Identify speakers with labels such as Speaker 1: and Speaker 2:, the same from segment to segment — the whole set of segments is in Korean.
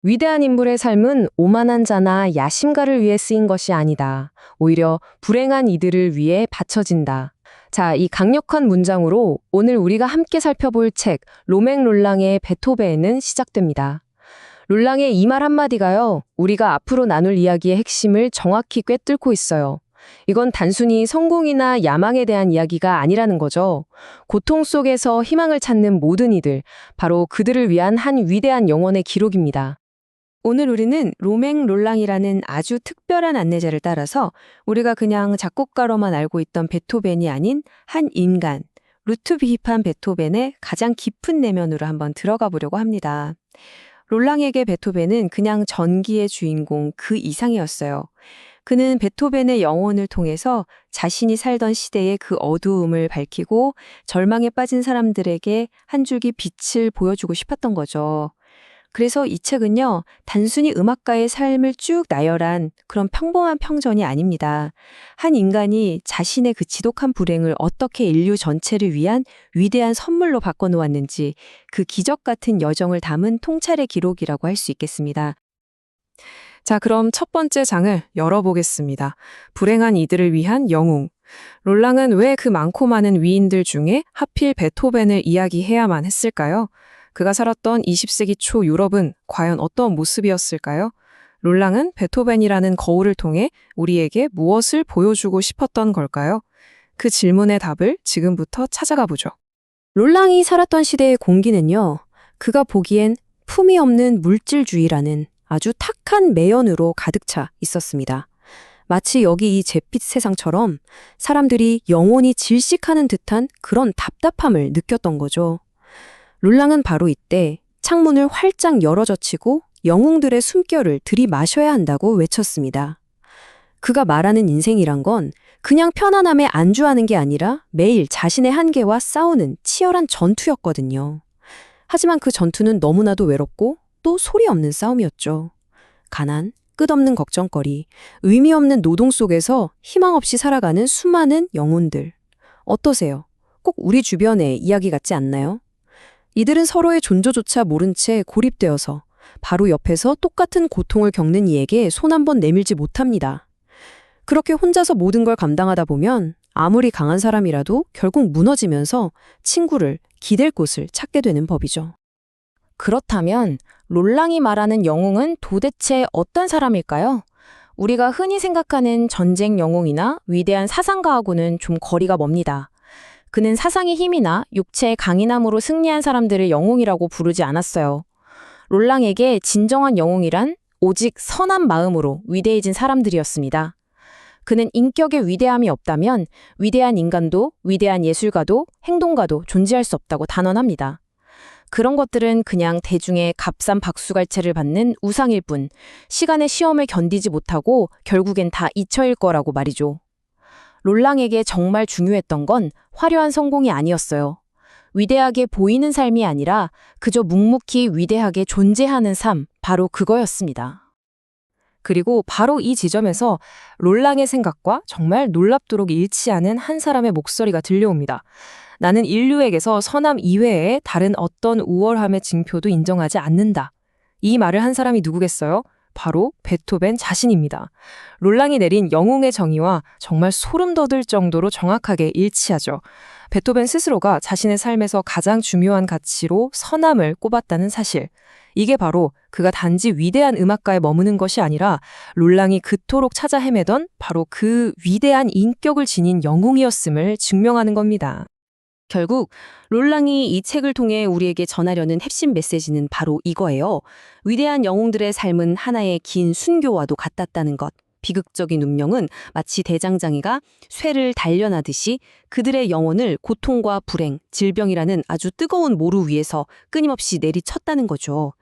Speaker 1: 위대한 인물의 삶은 오만한 자나 야심가를 위해 쓰인 것이 아니다. 오히려 불행한 이들을 위해 바쳐진다. 자, 이 강력한 문장으로 오늘 우리가 함께 살펴볼 책 로맹 롤랑의 베토벤은 시작됩니다. 롤랑의 이 말 한마디가요, 우리가 앞으로 나눌 이야기의 핵심을 정확히 꿰뚫고 있어요. 이건 단순히 성공이나 야망에 대한 이야기가 아니라는 거죠. 고통 속에서 희망을 찾는 모든 이들, 바로 그들을 위한 한 위대한 영혼의 기록입니다. 오늘 우리는 로맹 롤랑이라는 아주 특별한 안내자를 따라서 우리가 그냥 작곡가로만 알고 있던 베토벤이 아닌 한 인간, 루트비히판 베토벤의 가장 깊은 내면으로 한번 들어가 보려고 합니다. 롤랑에게 베토벤은 그냥 전기의 주인공 그 이상이었어요. 그는 베토벤의 영혼을 통해서 자신이 살던 시대의 그 어두움을 밝히고 절망에 빠진 사람들에게 한 줄기 빛을 보여주고 싶었던 거죠. 그래서 이 책은요, 단순히 음악가의 삶을 쭉 나열한 그런 평범한 평전이 아닙니다. 한 인간이 자신의 그 지독한 불행을 어떻게 인류 전체를 위한 위대한 선물로 바꿔놓았는지 그 기적 같은 여정을 담은 통찰의 기록이라고 할 수 있겠습니다. 자, 그럼 첫 번째 장을 열어보겠습니다. 불행한 이들을 위한 영웅. 롤랑은 왜 그 많고 많은 위인들 중에 하필 베토벤을 이야기해야만 했을까요? 그가 살았던 20세기 초 유럽은 과연 어떤 모습이었을까요? 롤랑은 베토벤이라는 거울을 통해 우리에게 무엇을 보여주고 싶었던 걸까요? 그 질문의 답을 지금부터 찾아가 보죠. 롤랑이 살았던 시대의 공기는요, 그가 보기엔 품이 없는 물질주의라는 아주 탁한 매연으로 가득 차 있었습니다. 마치 여기 이 잿빛 세상처럼 사람들이 영혼이 질식하는 듯한 그런 답답함을 느꼈던 거죠. 롤랑은 바로 이때 창문을 활짝 열어젖히고 영웅들의 숨결을 들이마셔야 한다고 외쳤습니다. 그가 말하는 인생이란 건 그냥 편안함에 안주하는 게 아니라 매일 자신의 한계와 싸우는 치열한 전투였거든요. 하지만 그 전투는 너무나도 외롭고 또 소리 없는 싸움이었죠. 가난, 끝없는 걱정거리, 의미 없는 노동 속에서 희망 없이 살아가는 수많은 영혼들. 어떠세요? 꼭 우리 주변의 이야기 같지 않나요? 이들은 서로의 존재조차 모른 채 고립되어서 바로 옆에서 똑같은 고통을 겪는 이에게 손 한 번 내밀지 못합니다. 그렇게 혼자서 모든 걸 감당하다 보면 아무리 강한 사람이라도 결국 무너지면서 친구를, 기댈 곳을 찾게 되는 법이죠. 그렇다면 롤랑이 말하는 영웅은 도대체 어떤 사람일까요? 우리가 흔히 생각하는 전쟁 영웅이나 위대한 사상가하고는 좀 거리가 멉니다. 그는 사상의 힘이나 육체의 강인함으로 승리한 사람들을 영웅이라고 부르지 않았어요. 롤랑에게 진정한 영웅이란 오직 선한 마음으로 위대해진 사람들이었습니다. 그는 인격의 위대함이 없다면 위대한 인간도, 위대한 예술가도, 행동가도 존재할 수 없다고 단언합니다. 그런 것들은 그냥 대중의 값싼 박수갈채를 받는 우상일 뿐, 시간의 시험을 견디지 못하고 결국엔 다 잊혀일 거라고 말이죠. 롤랑에게 정말 중요했던 건 화려한 성공이 아니었어요. 위대하게 보이는 삶이 아니라 그저 묵묵히 위대하게 존재하는 삶, 바로 그거였습니다. 그리고 바로 이 지점에서 롤랑의 생각과 정말 놀랍도록 일치하는 한 사람의 목소리가 들려옵니다. 나는 인류에게서 선함 이외에 다른 어떤 우월함의 징표도 인정하지 않는다. 이 말을 한 사람이 누구겠어요? 바로 베토벤 자신입니다. 롤랑이 내린 영웅의 정의와 정말 소름 돋을 정도로 정확하게 일치하죠. 베토벤 스스로가 자신의 삶에서 가장 중요한 가치로 선함을 꼽았다는 사실. 이게 바로 그가 단지 위대한 음악가에 머무는 것이 아니라 롤랑이 그토록 찾아 헤매던 바로 그 위대한 인격을 지닌 영웅이었음을 증명하는 겁니다. 결국 롤랑이 이 책을 통해 우리에게 전하려는 핵심 메시지는 바로 이거예요. 위대한 영웅들의 삶은 하나의 긴 순교와도 같았다는 것. 비극적인 운명은 마치 대장장이가 쇠를 단련하듯이 그들의 영혼을 고통과 불행, 질병이라는 아주 뜨거운 모루 위에서 끊임없이 내리쳤다는 거죠.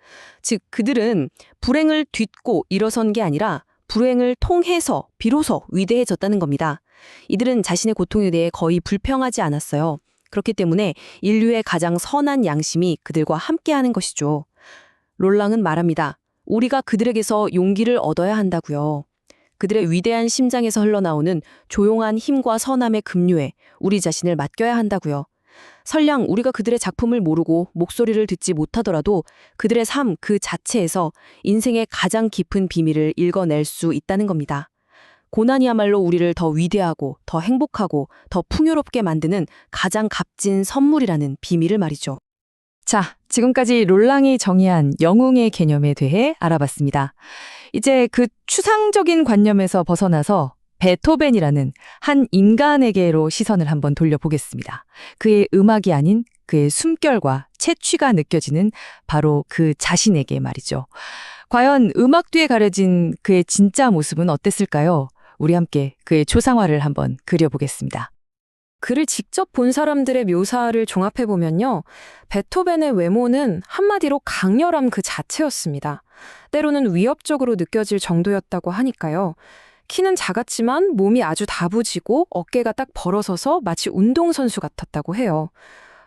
Speaker 1: 즉 그들은 불행을 딛고 일어선 게 아니라 불행을 통해서 비로소 위대해졌다는 겁니다. 이들은 자신의 고통에 대해 거의 불평하지 않았어요. 그렇기 때문에 인류의 가장 선한 양심이 그들과 함께하는 것이죠. 롤랑은 말합니다. 우리가 그들에게서 용기를 얻어야 한다고요. 그들의 위대한 심장에서 흘러나오는 조용한 힘과 선함의 급류에 우리 자신을 맡겨야 한다고요.
Speaker 2: 설령 우리가 그들의 작품을 모르고 목소리를 듣지 못하더라도 그들의 삶 그 자체에서 인생의 가장 깊은 비밀을 읽어낼 수 있다는 겁니다. 고난이야말로 우리를 더 위대하고 더 행복하고 더 풍요롭게 만드는 가장 값진 선물이라는 비밀을 말이죠.
Speaker 1: 자, 지금까지 롤랑이 정의한 영웅의 개념에 대해 알아봤습니다. 이제 그 추상적인 관념에서 벗어나서 베토벤이라는 한 인간에게로 시선을 한번 돌려보겠습니다. 그의 음악이 아닌 그의 숨결과 채취가 느껴지는 바로 그 자신에게 말이죠. 과연 음악 뒤에 가려진 그의 진짜 모습은 어땠을까요? 우리 함께 그의 초상화를 한번 그려보겠습니다.
Speaker 3: 그를 직접 본 사람들의 묘사를 종합해보면요. 베토벤의 외모는 한마디로 강렬함 그 자체였습니다. 때로는 위협적으로 느껴질 정도였다고 하니까요. 키는 작았지만 몸이 아주 다부지고 어깨가 딱 벌어서서 마치 운동선수 같았다고 해요.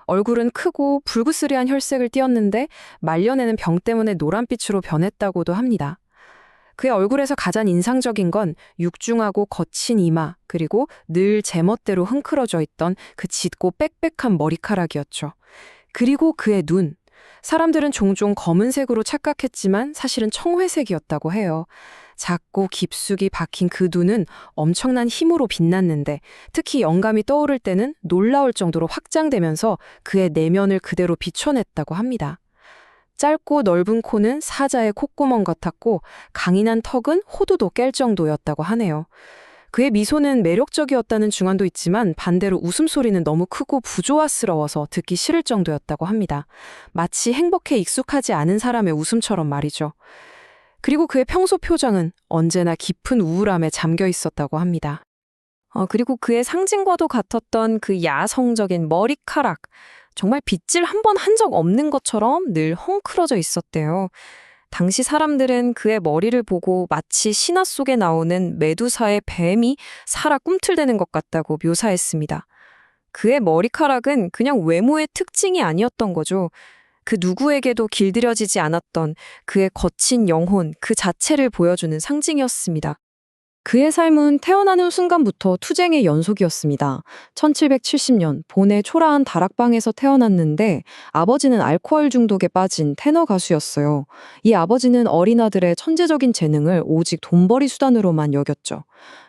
Speaker 3: 얼굴은 크고 불그스레한 혈색을 띠었는데 말년에는 병 때문에 노란빛으로 변했다고도 합니다. 그의 얼굴에서 가장 인상적인 건 육중하고 거친 이마, 그리고 늘 제멋대로 흥크러져 있던 그 짙고 빽빽한 머리카락이었죠. 그리고 그의 눈. 사람들은 종종 검은색으로 착각했지만 사실은 청회색이었다고 해요. 작고 깊숙이 박힌 그 눈은 엄청난 힘으로 빛났는데 특히 영감이 떠오를 때는 놀라울 정도로 확장되면서 그의 내면을 그대로 비춰냈다고 합니다. 짧고 넓은 코는 사자의 콧구멍 같았고 강인한 턱은 호두도 깰 정도였다고 하네요. 그의 미소는 매력적이었다는 중환도 있지만 반대로 웃음소리는 너무 크고 부조화스러워서 듣기 싫을 정도였다고 합니다. 마치 행복에 익숙하지 않은 사람의 웃음처럼 말이죠. 그리고 그의 평소 표정은 언제나 깊은 우울함에 잠겨 있었다고 합니다. 그리고 그의 상징과도 같았던 그 야성적인 머리카락. 정말 빗질 한 번 한 적 없는 것처럼 늘 헝클어져 있었대요. 당시 사람들은 그의 머리를 보고 마치 신화 속에 나오는 메두사의 뱀이 살아 꿈틀대는 것 같다고 묘사했습니다. 그의 머리카락은 그냥 외모의 특징이 아니었던 거죠. 그 누구에게도 길들여지지 않았던 그의 거친 영혼 그 자체를 보여주는 상징이었습니다. 그의 삶은 태어나는 순간부터 투쟁의 연속이었습니다. 1770년 본의 초라한 다락방에서 태어났는데 아버지는 알코올 중독에 빠진 테너 가수였어요. 이 아버지는 어린 아들의 천재적인 재능을 오직 돈벌이 수단으로만 여겼죠.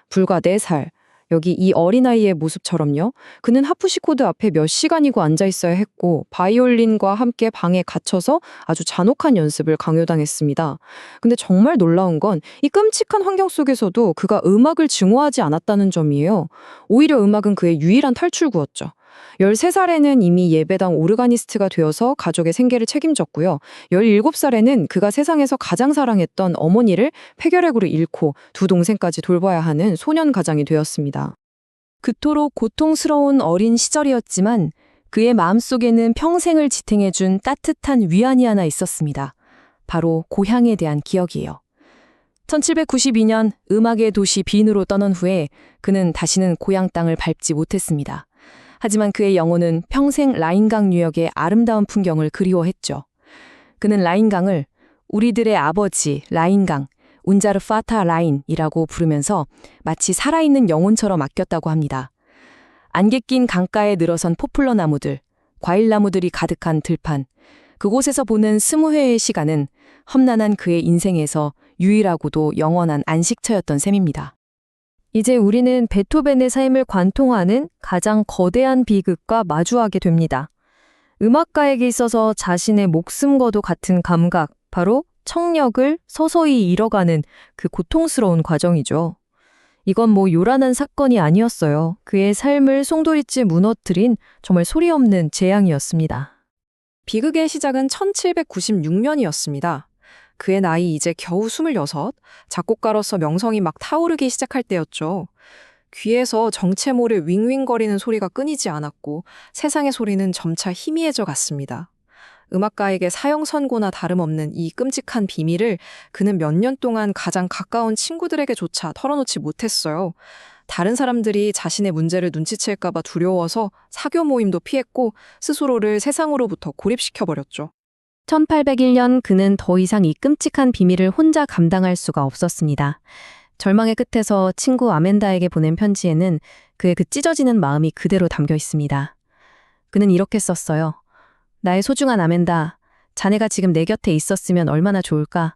Speaker 3: 불과 4살. 여기 이 어린아이의 모습처럼요. 그는 하프시코드 앞에 몇 시간이고 앉아 있어야 했고 바이올린과 함께 방에 갇혀서 아주 잔혹한 연습을 강요당했습니다. 근데 정말 놀라운 건 이 끔찍한 환경 속에서도 그가 음악을 증오하지 않았다는 점이에요. 오히려 음악은 그의 유일한 탈출구였죠. 13살에는 이미 예배당 오르가니스트가 되어서 가족의 생계를 책임졌고요. 17살에는 그가 세상에서 가장 사랑했던 어머니를 폐결핵으로 잃고 두 동생까지 돌봐야 하는 소년 가장이 되었습니다. 그토록 고통스러운 어린 시절이었지만 그의 마음속에는 평생을 지탱해준 따뜻한 위안이 하나 있었습니다. 바로 고향에 대한 기억이에요. 1792년 음악의 도시 빈으로 떠난 후에 그는 다시는 고향 땅을 밟지 못했습니다. 하지만 그의 영혼은 평생 라인강 유역의 아름다운 풍경을 그리워했죠. 그는 라인강을 우리들의 아버지 라인강, 운자르 파타 라인이라고 부르면서 마치 살아있는 영혼처럼 아꼈다고 합니다. 안개 낀 강가에 늘어선 포플러 나무들, 과일나무들이 가득한 들판, 그곳에서 보는 20회의 시간은 험난한 그의 인생에서 유일하고도 영원한 안식처였던 셈입니다. 이제 우리는 베토벤의 삶을 관통하는 가장 거대한 비극과 마주하게 됩니다. 음악가에게 있어서 자신의 목숨과도 같은 감각, 바로 청력을 서서히 잃어가는 그 고통스러운 과정이죠. 이건 뭐 요란한 사건이 아니었어요. 그의 삶을 송두리째 무너뜨린 정말 소리 없는 재앙이었습니다. 비극의 시작은 1796년이었습니다. 그의 나이 이제 겨우 26, 작곡가로서 명성이 막 타오르기 시작할 때였죠. 귀에서 정체 모를 윙윙거리는 소리가 끊이지 않았고 세상의 소리는 점차 희미해져 갔습니다. 음악가에게 사형 선고나 다름없는 이 끔찍한 비밀을 그는 몇 년 동안 가장 가까운 친구들에게조차 털어놓지 못했어요. 다른 사람들이 자신의 문제를 눈치챌까 봐 두려워서 사교 모임도 피했고 스스로를 세상으로부터 고립시켜버렸죠.
Speaker 1: 1801년 그는 더 이상 이 끔찍한 비밀을 혼자 감당할 수가 없었습니다. 절망의 끝에서 친구 아멘다에게 보낸 편지에는 그의 그 찢어지는 마음이 그대로 담겨 있습니다.
Speaker 2: 그는 이렇게 썼어요. 나의 소중한 아멘다. 자네가 지금 내 곁에 있었으면 얼마나 좋을까?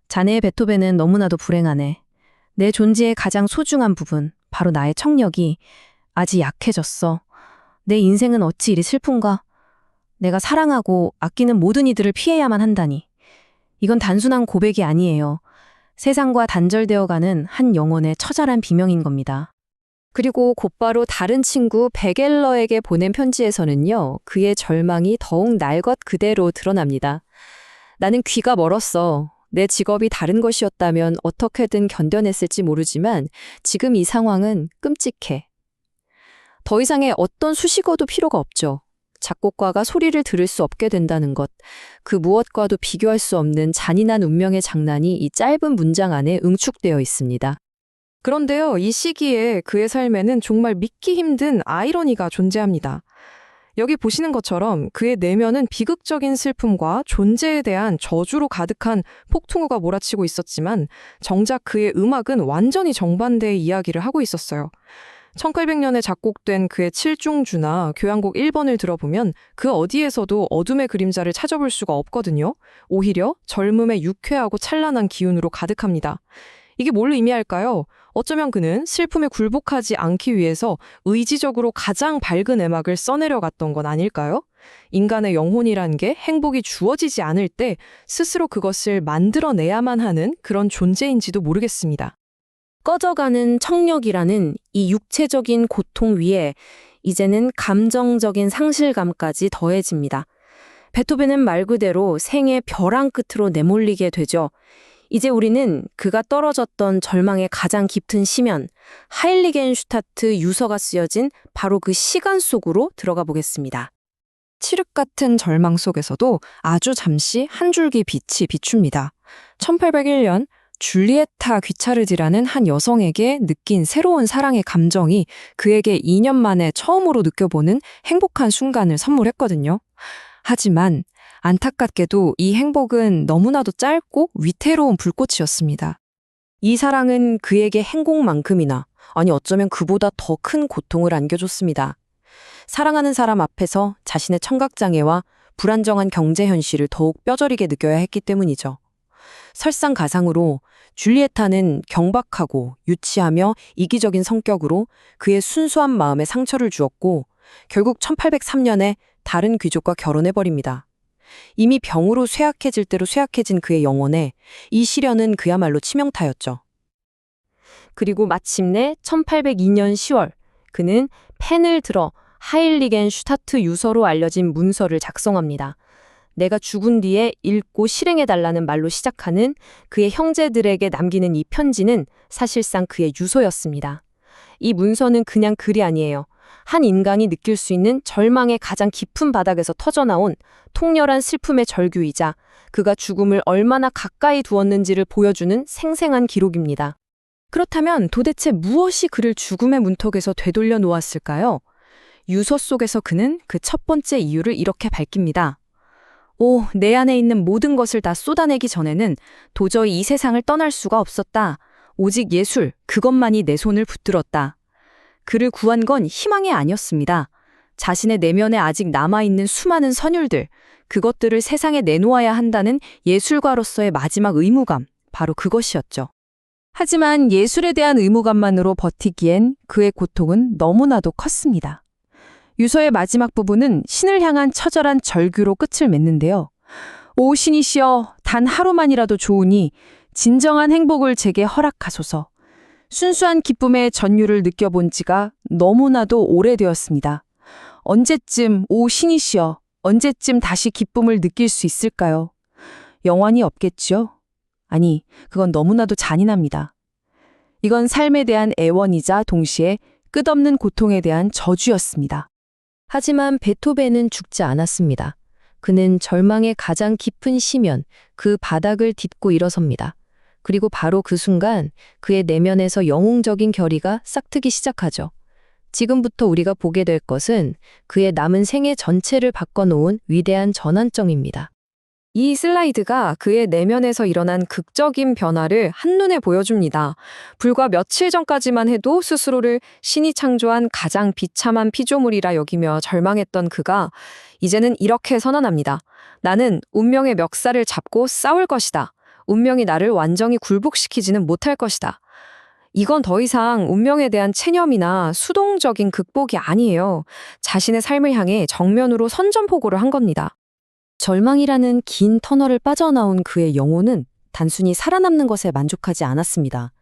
Speaker 2: 자네의 베토벤은 너무나도 불행하네. 내 존재의 가장 소중한 부분, 바로 나의 청력이 아직 약해졌어. 내 인생은 어찌 이리 슬픈가? 내가 사랑하고 아끼는 모든 이들을 피해야만 한다니. 이건 단순한 고백이 아니에요. 세상과 단절되어가는 한 영혼의 처절한 비명인 겁니다.
Speaker 1: 그리고 곧바로 다른 친구 베겔러에게 보낸 편지에서는요, 그의 절망이 더욱 날 것 그대로 드러납니다. 나는 귀가 멀었어. 내 직업이 다른 것이었다면 어떻게든 견뎌냈을지 모르지만 지금 이 상황은 끔찍해. 더 이상의 어떤 수식어도 필요가 없죠. 작곡가가 소리를 들을 수 없게 된다는 것, 그 무엇과도 비교할 수 없는 잔인한 운명의 장난이 이 짧은 문장 안에 응축되어 있습니다.
Speaker 3: 그런데요, 이 시기에 그의 삶에는 정말 믿기 힘든 아이러니가 존재합니다. 여기 보시는 것처럼 그의 내면은 비극적인 슬픔과 존재에 대한 저주로 가득한 폭풍우가 몰아치고 있었지만 정작 그의 음악은 완전히 정반대의 이야기를 하고 있었어요. 1800년에 작곡된 그의 칠중주나 교향곡 1번을 들어보면 그 어디에서도 어둠의 그림자를 찾아볼 수가 없거든요. 오히려 젊음의 유쾌하고 찬란한 기운으로 가득합니다. 이게 뭘 의미할까요? 어쩌면 그는 슬픔에 굴복하지 않기 위해서 의지적으로 가장 밝은 음악을 써내려갔던 건 아닐까요? 인간의 영혼이란 게 행복이 주어지지 않을 때 스스로 그것을 만들어내야만 하는 그런 존재인지도 모르겠습니다.
Speaker 2: 꺼져가는 청력이라는 이 육체적인 고통 위에 이제는 감정적인 상실감까지 더해집니다. 베토벤은 말 그대로 생의 벼랑 끝으로 내몰리게 되죠. 이제 우리는 그가 떨어졌던 절망의 가장 깊은 심연, 하일리겐슈타트 유서가 쓰여진 바로 그 시간 속으로 들어가 보겠습니다.
Speaker 3: 칠흑 같은 절망 속에서도 아주 잠시 한 줄기 빛이 비춥니다. 1801년 줄리에타 귀차르디라는 한 여성에게 느낀 새로운 사랑의 감정이 그에게 2년 만에 처음으로 느껴보는 행복한 순간을 선물했거든요. 하지만 안타깝게도 이 행복은 너무나도 짧고 위태로운 불꽃이었습니다.
Speaker 2: 이 사랑은 그에게 행복만큼이나, 아니 어쩌면 그보다 더 큰 고통을 안겨줬습니다. 사랑하는 사람 앞에서 자신의 청각장애와 불안정한 경제 현실을 더욱 뼈저리게 느껴야 했기 때문이죠. 설상가상으로 줄리에타는 경박하고 유치하며 이기적인 성격으로 그의 순수한 마음에 상처를 주었고 결국 1803년에 다른 귀족과 결혼해버립니다. 이미 병으로 쇠약해질 대로 쇠약해진 그의 영혼에 이 시련은 그야말로 치명타였죠. 그리고 마침내 1802년 10월 그는 펜을 들어 하일리겐슈타트 유서로 알려진 문서를 작성합니다. 내가 죽은 뒤에 읽고 실행해달라는 말로 시작하는 그의 형제들에게 남기는 이 편지는 사실상 그의 유서였습니다. 이 문서는 그냥 글이 아니에요. 한 인간이 느낄 수 있는 절망의 가장 깊은 바닥에서 터져나온 통렬한 슬픔의 절규이자 그가 죽음을 얼마나 가까이 두었는지를 보여주는 생생한 기록입니다. 그렇다면 도대체 무엇이 그를 죽음의 문턱에서 되돌려 놓았을까요? 유서 속에서 그는 그 첫 번째 이유를 이렇게 밝힙니다. 오, 내 안에 있는 모든 것을 다 쏟아내기 전에는 도저히 이 세상을 떠날 수가 없었다. 오직 예술, 그것만이 내 손을 붙들었다. 그를 구한 건 희망이 아니었습니다. 자신의 내면에 아직 남아있는 수많은 선율들, 그것들을 세상에 내놓아야 한다는 예술가로서의 마지막 의무감, 바로 그것이었죠. 하지만 예술에 대한 의무감만으로 버티기엔 그의 고통은 너무나도 컸습니다. 유서의 마지막 부분은 신을 향한 처절한 절규로 끝을 맺는데요. 오 신이시여, 단 하루만이라도 좋으니 진정한 행복을 제게 허락하소서. 순수한 기쁨의 전율을 느껴본 지가 너무나도 오래되었습니다. 언제쯤, 오 신이시여, 언제쯤 다시 기쁨을 느낄 수 있을까요? 영원히 없겠지요? 아니, 그건 너무나도 잔인합니다. 이건 삶에 대한 애원이자 동시에 끝없는 고통에 대한 저주였습니다.
Speaker 1: 하지만 베토벤은 죽지 않았습니다. 그는 절망의 가장 깊은 심연, 그 바닥을 딛고 일어섭니다. 그리고 바로 그 순간 그의 내면에서 영웅적인 결의가 싹트기 시작하죠. 지금부터 우리가 보게 될 것은 그의 남은 생애 전체를 바꿔놓은 위대한 전환점입니다.
Speaker 3: 이 슬라이드가 그의 내면에서 일어난 극적인 변화를 한눈에 보여줍니다. 불과 며칠 전까지만 해도 스스로를 신이 창조한 가장 비참한 피조물이라 여기며 절망했던 그가 이제는 이렇게 선언합니다. 나는 운명의 멱살을 잡고 싸울 것이다. 운명이 나를 완전히 굴복시키지는 못할 것이다. 이건 더 이상 운명에 대한 체념이나 수동적인 극복이 아니에요. 자신의 삶을 향해 정면으로 선전포고를 한 겁니다.
Speaker 2: 절망이라는 긴 터널을 빠져나온 그의 영혼은 단순히 살아남는 것에 만족하지 않았습니다.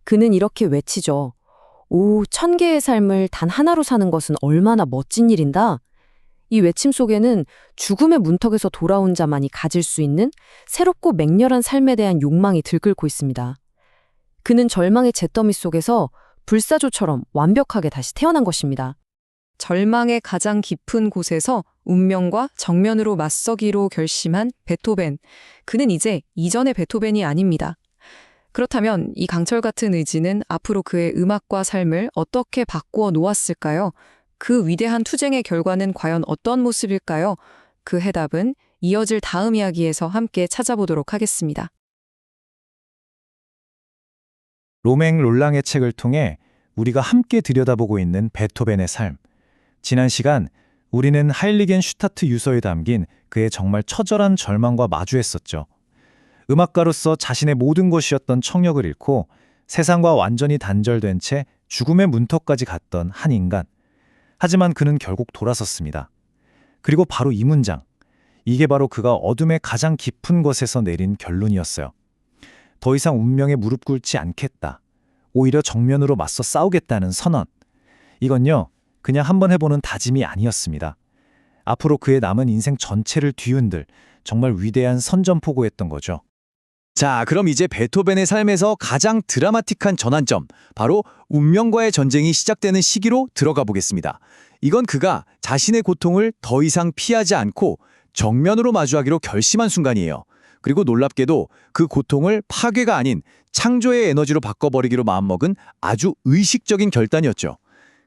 Speaker 2: 그는 이렇게 외치죠. 오, 1000개의 삶을 단 하나로 사는 것은 얼마나 멋진 일인다. 이 외침 속에는 죽음의 문턱에서 돌아온 자만이 가질 수 있는 새롭고 맹렬한 삶에 대한 욕망이 들끓고 있습니다. 그는 절망의 잿더미 속에서 불사조처럼 완벽하게 다시 태어난 것입니다.
Speaker 1: 절망의 가장 깊은 곳에서 운명과 정면으로 맞서기로 결심한 베토벤. 그는 이제 이전의 베토벤이 아닙니다. 그렇다면 이 강철 같은 의지는 앞으로 그의 음악과 삶을 어떻게 바꾸어 놓았을까요? 그 위대한 투쟁의 결과는 과연 어떤 모습일까요? 그 해답은 이어질 다음 이야기에서 함께 찾아보도록 하겠습니다.
Speaker 4: 로맹 롤랑의 책을 통해 우리가 함께 들여다보고 있는 베토벤의 삶. 지난 시간 우리는 하일리겐 슈타트 유서에 담긴 그의 정말 처절한 절망과 마주했었죠. 음악가로서 자신의 모든 것이었던 청력을 잃고 세상과 완전히 단절된 채 죽음의 문턱까지 갔던 한 인간. 하지만 그는 결국 돌아섰습니다. 그리고 바로 이 문장. 이게 바로 그가 어둠의 가장 깊은 곳에서 내린 결론이었어요. 더 이상 운명에 무릎 꿇지 않겠다. 오히려 정면으로 맞서 싸우겠다는 선언. 이건요, 그냥 한번 해보는 다짐이 아니었습니다. 앞으로 그의 남은 인생 전체를 뒤흔들 정말 위대한 선전포고였던 거죠.
Speaker 5: 자, 그럼 이제 베토벤의 삶에서 가장 드라마틱한 전환점, 바로 운명과의 전쟁이 시작되는 시기로 들어가 보겠습니다. 이건 그가 자신의 고통을 더 이상 피하지 않고 정면으로 마주하기로 결심한 순간이에요. 그리고 놀랍게도 그 고통을 파괴가 아닌 창조의 에너지로 바꿔버리기로 마음먹은 아주 의식적인 결단이었죠.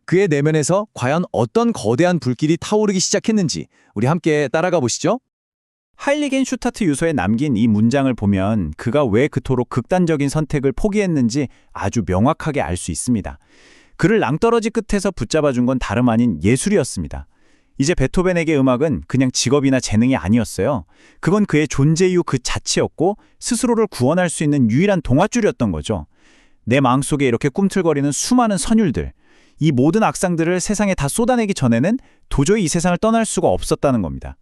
Speaker 5: 그의 내면에서 과연 어떤 거대한 불길이 타오르기 시작했는지 우리 함께 따라가 보시죠.
Speaker 4: 하일리겐 슈타트 유서에 남긴 이 문장을 보면 그가 왜 그토록 극단적인 선택을 포기했는지 아주 명확하게 알 수 있습니다. 그를 낭떠러지 끝에서 붙잡아준 건 다름 아닌 예술이었습니다. 이제 베토벤에게 음악은 그냥 직업이나 재능이 아니었어요. 그건 그의 존재 이유 그 자체였고 스스로를 구원할 수 있는 유일한 동아줄이었던 거죠. 내 마음속에 이렇게 꿈틀거리는 수많은 선율들, 이 모든 악상들을 세상에 다 쏟아내기 전에는 도저히 이 세상을 떠날 수가 없었다는 겁니다.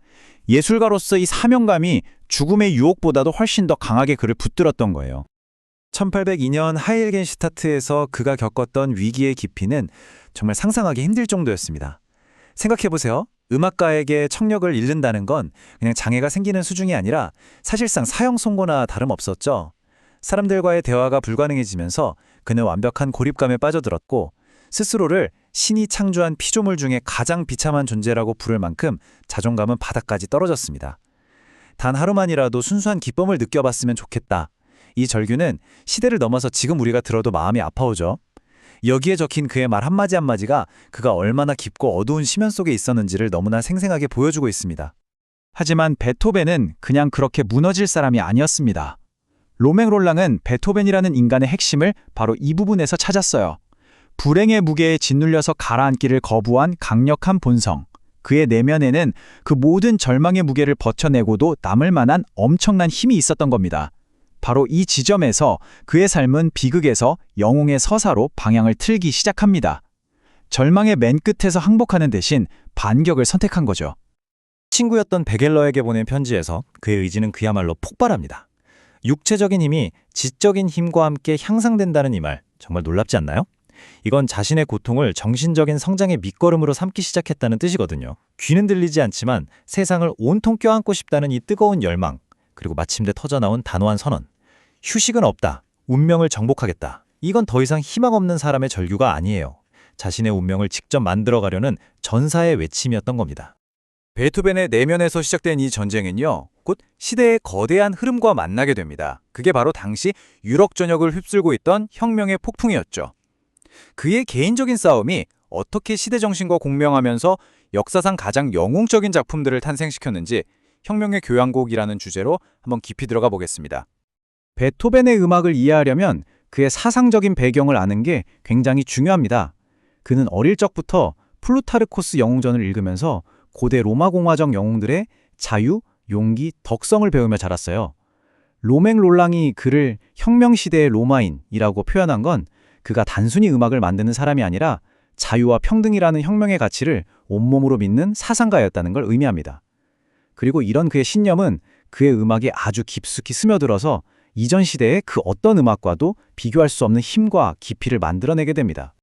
Speaker 4: 예술가로서 이 사명감이 죽음의 유혹보다도 훨씬 더 강하게 그를 붙들었던 거예요. 1802년 하일겐 슈타트에서 그가 겪었던 위기의 깊이는 정말 상상하기 힘들 정도였습니다. 생각해보세요. 음악가에게 청력을 잃는다는 건 그냥 장애가 생기는 수준이 아니라 사실상 사형 선고나 다름없었죠. 사람들과의 대화가 불가능해지면서 그는 완벽한 고립감에 빠져들었고 스스로를 신이 창조한 피조물 중에 가장 비참한 존재라고 부를 만큼 자존감은 바닥까지 떨어졌습니다. 단 하루만이라도 순수한 기쁨을 느껴봤으면 좋겠다. 이 절규는 시대를 넘어서 지금 우리가 들어도 마음이 아파오죠. 여기에 적힌 그의 말 한마디 한마디가 그가 얼마나 깊고 어두운 심연 속에 있었는지를 너무나 생생하게 보여주고 있습니다. 하지만 베토벤은 그냥 그렇게 무너질 사람이 아니었습니다. 로맹 롤랑은 베토벤이라는 인간의 핵심을 바로 이 부분에서 찾았어요. 불행의 무게에 짓눌려서 가라앉기를 거부한 강력한 본성. 그의 내면에는 그 모든 절망의 무게를 버텨내고도 남을 만한 엄청난 힘이 있었던 겁니다. 바로 이 지점에서 그의 삶은 비극에서 영웅의 서사로 방향을 틀기 시작합니다. 절망의 맨 끝에서 항복하는 대신 반격을 선택한 거죠. 친구였던 베겔러에게 보낸 편지에서 그의 의지는 그야말로 폭발합니다. 육체적인 힘이 지적인 힘과 함께 향상된다는 이 말, 정말 놀랍지 않나요? 이건 자신의 고통을 정신적인 성장의 밑거름으로 삼기 시작했다는 뜻이거든요. 귀는 들리지 않지만 세상을 온통 껴안고 싶다는 이 뜨거운 열망, 그리고 마침내 터져나온 단호한 선언. 휴식은 없다. 운명을 정복하겠다. 이건 더 이상 희망 없는 사람의 절규가 아니에요. 자신의 운명을 직접 만들어가려는 전사의 외침이었던 겁니다. 베토벤의 내면에서 시작된 이 전쟁은요, 곧 시대의 거대한 흐름과 만나게 됩니다. 그게 바로 당시 유럽 전역을 휩쓸고 있던 혁명의 폭풍이었죠. 그의 개인적인 싸움이 어떻게 시대 정신과 공명하면서 역사상 가장 영웅적인 작품들을 탄생시켰는지
Speaker 5: 혁명의 교향곡이라는 주제로 한번 깊이 들어가 보겠습니다. 베토벤의 음악을 이해하려면 그의 사상적인 배경을 아는 게 굉장히 중요합니다. 그는 어릴 적부터 플루타르코스 영웅전을 읽으면서 고대 로마 공화정 영웅들의 자유, 용기, 덕성을 배우며 자랐어요. 로맹 롤랑이 그를 혁명시대의 로마인이라고 표현한 건 그가 단순히 음악을 만드는 사람이 아니라 자유와 평등이라는 혁명의 가치를 온몸으로 믿는 사상가였다는 걸 의미합니다. 그리고 이런 그의 신념은 그의 음악에 아주 깊숙이 스며들어서 이전 시대의 그 어떤 음악과도 비교할 수 없는 힘과 깊이를 만들어내게 됩니다.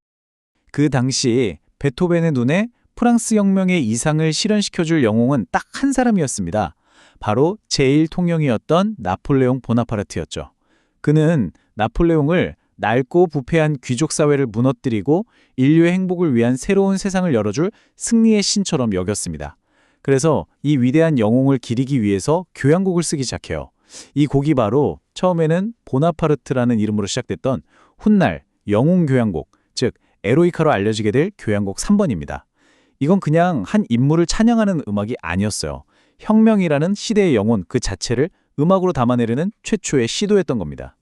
Speaker 5: 그 당시 베토벤의 눈에 프랑스 혁명의 이상을 실현시켜줄 영웅은 딱 한 사람이었습니다. 바로 제1통영이었던 나폴레옹 보나파르트였죠. 그는 나폴레옹을 낡고 부패한 귀족 사회를 무너뜨리고 인류의 행복을 위한 새로운 세상을 열어줄 승리의 신처럼 여겼습니다. 그래서 이 위대한 영웅을 기리기 위해서 교향곡을 쓰기 시작해요. 이 곡이 바로 처음에는 보나파르트라는 이름으로 시작됐던 훗날 영웅 교향곡, 즉 에로이카로 알려지게 될 교향곡 3번입니다. 이건 그냥 한 인물을 찬양하는 음악이 아니었어요. 혁명이라는 시대의 영혼 그 자체를 음악으로 담아내려는 최초의 시도였던 겁니다.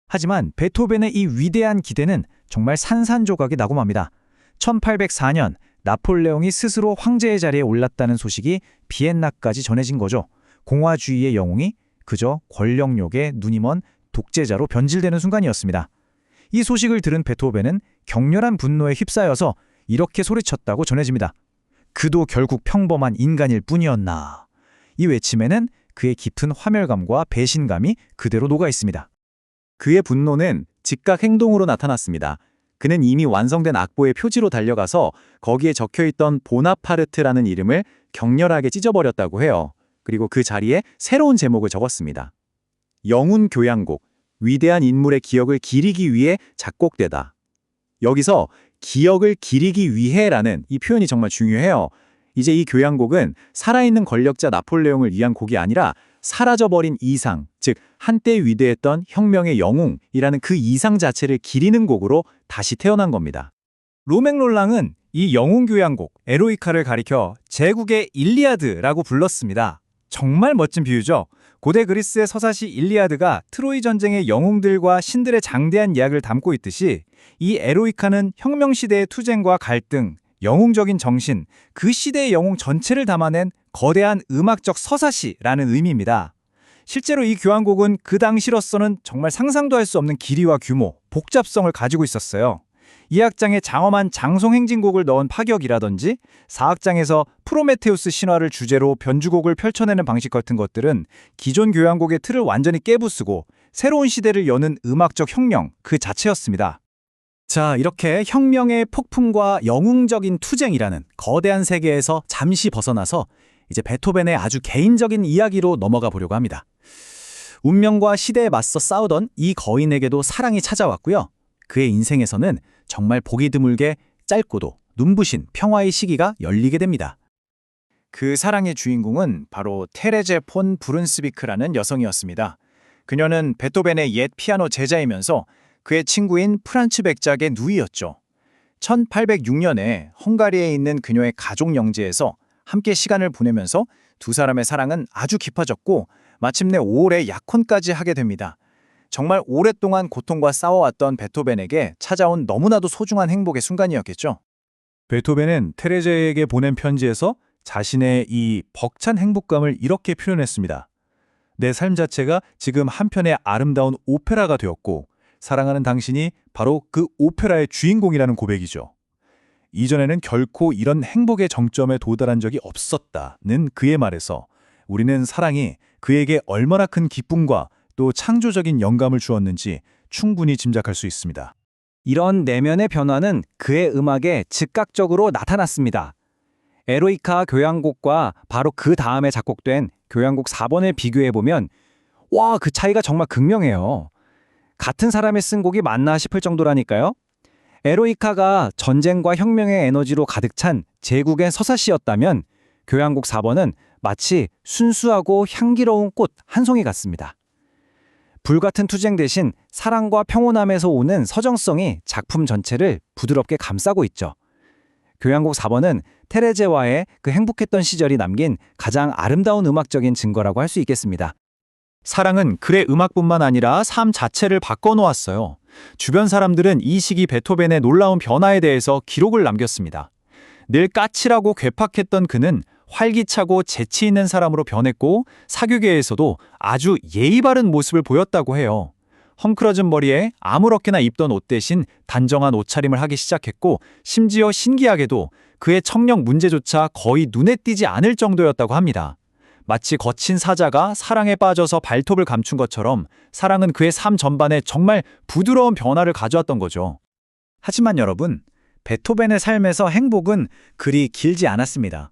Speaker 5: 하지만 베토벤의 이 위대한 기대는 정말 산산조각이 나고 맙니다. 1804년 나폴레옹이 스스로 황제의 자리에 올랐다는 소식이 비엔나까지 전해진 거죠. 공화주의의 영웅이 그저 권력욕에 눈이 먼 독재자로 변질되는 순간이었습니다. 이 소식을 들은 베토벤은 격렬한 분노에 휩싸여서 이렇게 소리쳤다고 전해집니다. 그도 결국 평범한 인간일 뿐이었나. 이 외침에는 그의 깊은 화멸감과 배신감이 그대로 녹아 있습니다. 그의 분노는 즉각 행동으로 나타났습니다. 그는 이미 완성된 악보의 표지로 달려가서 거기에 적혀있던 보나파르트라는 이름을 격렬하게 찢어버렸다고 해요. 그리고 그 자리에 새로운 제목을 적었습니다. 영웅 교향곡, 위대한 인물의 기억을 기리기 위해 작곡되다. 여기서 기억을 기리기 위해라는 이 표현이 정말 중요해요. 이제 이 교향곡은 살아있는 권력자 나폴레옹을 위한 곡이 아니라 사라져버린 이상, 즉 한때 위대했던 혁명의 영웅이라는 그 이상 자체를 기리는 곡으로 다시 태어난 겁니다. 로맹 롤랑은 이 영웅 교향곡 에로이카를 가리켜 제국의 일리아드라고 불렀습니다. 정말 멋진 비유죠. 고대 그리스의 서사시 일리아드가 트로이 전쟁의 영웅들과 신들의 장대한 이야기를 담고 있듯이 이 에로이카는 혁명시대의 투쟁과 갈등, 영웅적인 정신, 그 시대의 영웅 전체를 담아낸 거대한 음악적 서사시라는 의미입니다. 실제로 이 교향곡은 그 당시로서는 정말 상상도 할 수 없는 길이와 규모, 복잡성을 가지고 있었어요. 2악장에 장엄한 장송행진곡을 넣은 파격이라든지 4악장에서 프로메테우스 신화를 주제로 변주곡을 펼쳐내는 방식 같은 것들은 기존 교향곡의 틀을 완전히 깨부수고 새로운 시대를 여는 음악적 혁명 그 자체였습니다. 자, 이렇게 혁명의 폭풍과 영웅적인 투쟁이라는 거대한 세계에서 잠시 벗어나서 이제 베토벤의 아주 개인적인 이야기로 넘어가 보려고 합니다. 운명과 시대에 맞서 싸우던 이 거인에게도 사랑이 찾아왔고요. 그의 인생에서는 정말 보기 드물게 짧고도 눈부신 평화의 시기가 열리게 됩니다. 그 사랑의 주인공은 바로 테레제 폰 브룬스비크라는 여성이었습니다. 그녀는 베토벤의 옛 피아노 제자이면서 그의 친구인 프란츠 백작의 누이였죠. 1806년에 헝가리에 있는 그녀의 가족 영지에서 함께 시간을 보내면서 두 사람의 사랑은 아주 깊어졌고 마침내 5월에 약혼까지 하게 됩니다. 정말 오랫동안 고통과 싸워왔던 베토벤에게 찾아온 너무나도 소중한 행복의 순간이었겠죠. 베토벤은 테레제에게 보낸 편지에서 자신의 이 벅찬 행복감을 이렇게 표현했습니다. 내 삶 자체가 지금 한편의 아름다운 오페라가 되었고 사랑하는 당신이 바로 그 오페라의 주인공이라는 고백이죠. 이전에는 결코 이런 행복의 정점에 도달한 적이 없었다는 그의 말에서 우리는 사랑이 그에게 얼마나 큰 기쁨과 또 창조적인 영감을 주었는지 충분히 짐작할 수 있습니다. 이런 내면의 변화는 그의 음악에 즉각적으로 나타났습니다. 에로이카 교향곡과 바로 그 다음에 작곡된 교향곡 4번을 비교해보면 와, 그 차이가 정말 극명해요. 같은 사람이 쓴 곡이 맞나 싶을 정도라니까요. 에로이카가 전쟁과 혁명의 에너지로 가득 찬 제국의 서사시였다면 교향곡 4번은 마치 순수하고 향기로운 꽃 한 송이 같습니다. 불같은 투쟁 대신 사랑과 평온함에서 오는 서정성이 작품 전체를 부드럽게 감싸고 있죠.
Speaker 6: 교향곡 4번은 테레제와의 그 행복했던 시절이 남긴 가장 아름다운 음악적인 증거라고 할 수 있겠습니다.
Speaker 4: 사랑은 글의 음악뿐만 아니라 삶 자체를 바꿔놓았어요. 주변 사람들은 이 시기 베토벤의 놀라운 변화에 대해서 기록을 남겼습니다. 늘 까칠하고 괴팍했던 그는 활기차고 재치 있는 사람으로 변했고 사교계에서도 아주 예의 바른 모습을 보였다고 해요. 헝클어진 머리에 아무렇게나 입던 옷 대신 단정한 옷차림을 하기 시작했고 심지어 신기하게도 그의 청력 문제조차 거의 눈에 띄지 않을 정도였다고 합니다. 마치 거친 사자가 사랑에 빠져서 발톱을 감춘 것처럼 사랑은 그의 삶 전반에 정말 부드러운 변화를 가져왔던 거죠. 하지만 여러분, 베토벤의 삶에서 행복은 그리 길지 않았습니다.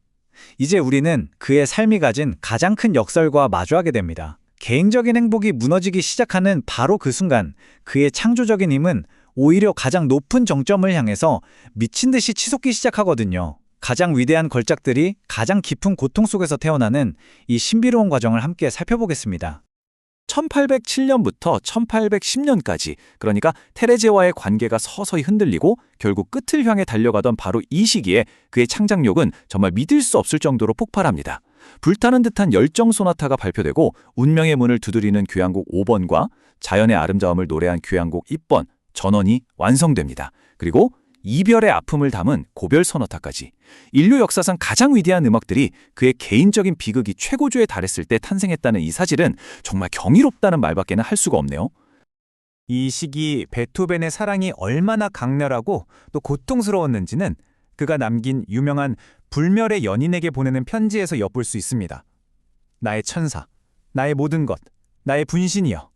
Speaker 4: 이제 우리는 그의 삶이 가진 가장 큰 역설과 마주하게 됩니다. 개인적인 행복이 무너지기 시작하는 바로 그 순간 그의 창조적인 힘은 오히려 가장 높은 정점을 향해서 미친 듯이 치솟기 시작하거든요. 가장 위대한 걸작들이 가장 깊은 고통 속에서 태어나는 이 신비로운 과정을 함께 살펴보겠습니다.
Speaker 5: 1807년부터 1810년까지, 그러니까 테레제와의 관계가 서서히 흔들리고 결국 끝을 향해 달려가던 바로 이 시기에 그의 창작력은 정말 믿을 수 없을 정도로 폭발합니다. 불타는 듯한 열정 소나타가 발표되고 운명의 문을 두드리는 교향곡 5번과 자연의 아름다움을 노래한 교향곡 2번, 전원이 완성됩니다. 그리고 이별의 아픔을 담은 고별 소나타까지. 인류 역사상 가장 위대한 음악들이 그의 개인적인 비극이 최고조에 달했을 때 탄생했다는 이 사실은 정말 경이롭다는 말밖에는 할 수가 없네요.
Speaker 4: 이 시기 베토벤의 사랑이 얼마나 강렬하고 또 고통스러웠는지는 그가 남긴 유명한 불멸의 연인에게 보내는 편지에서 엿볼 수 있습니다. 나의 천사, 나의 모든 것, 나의 분신이여.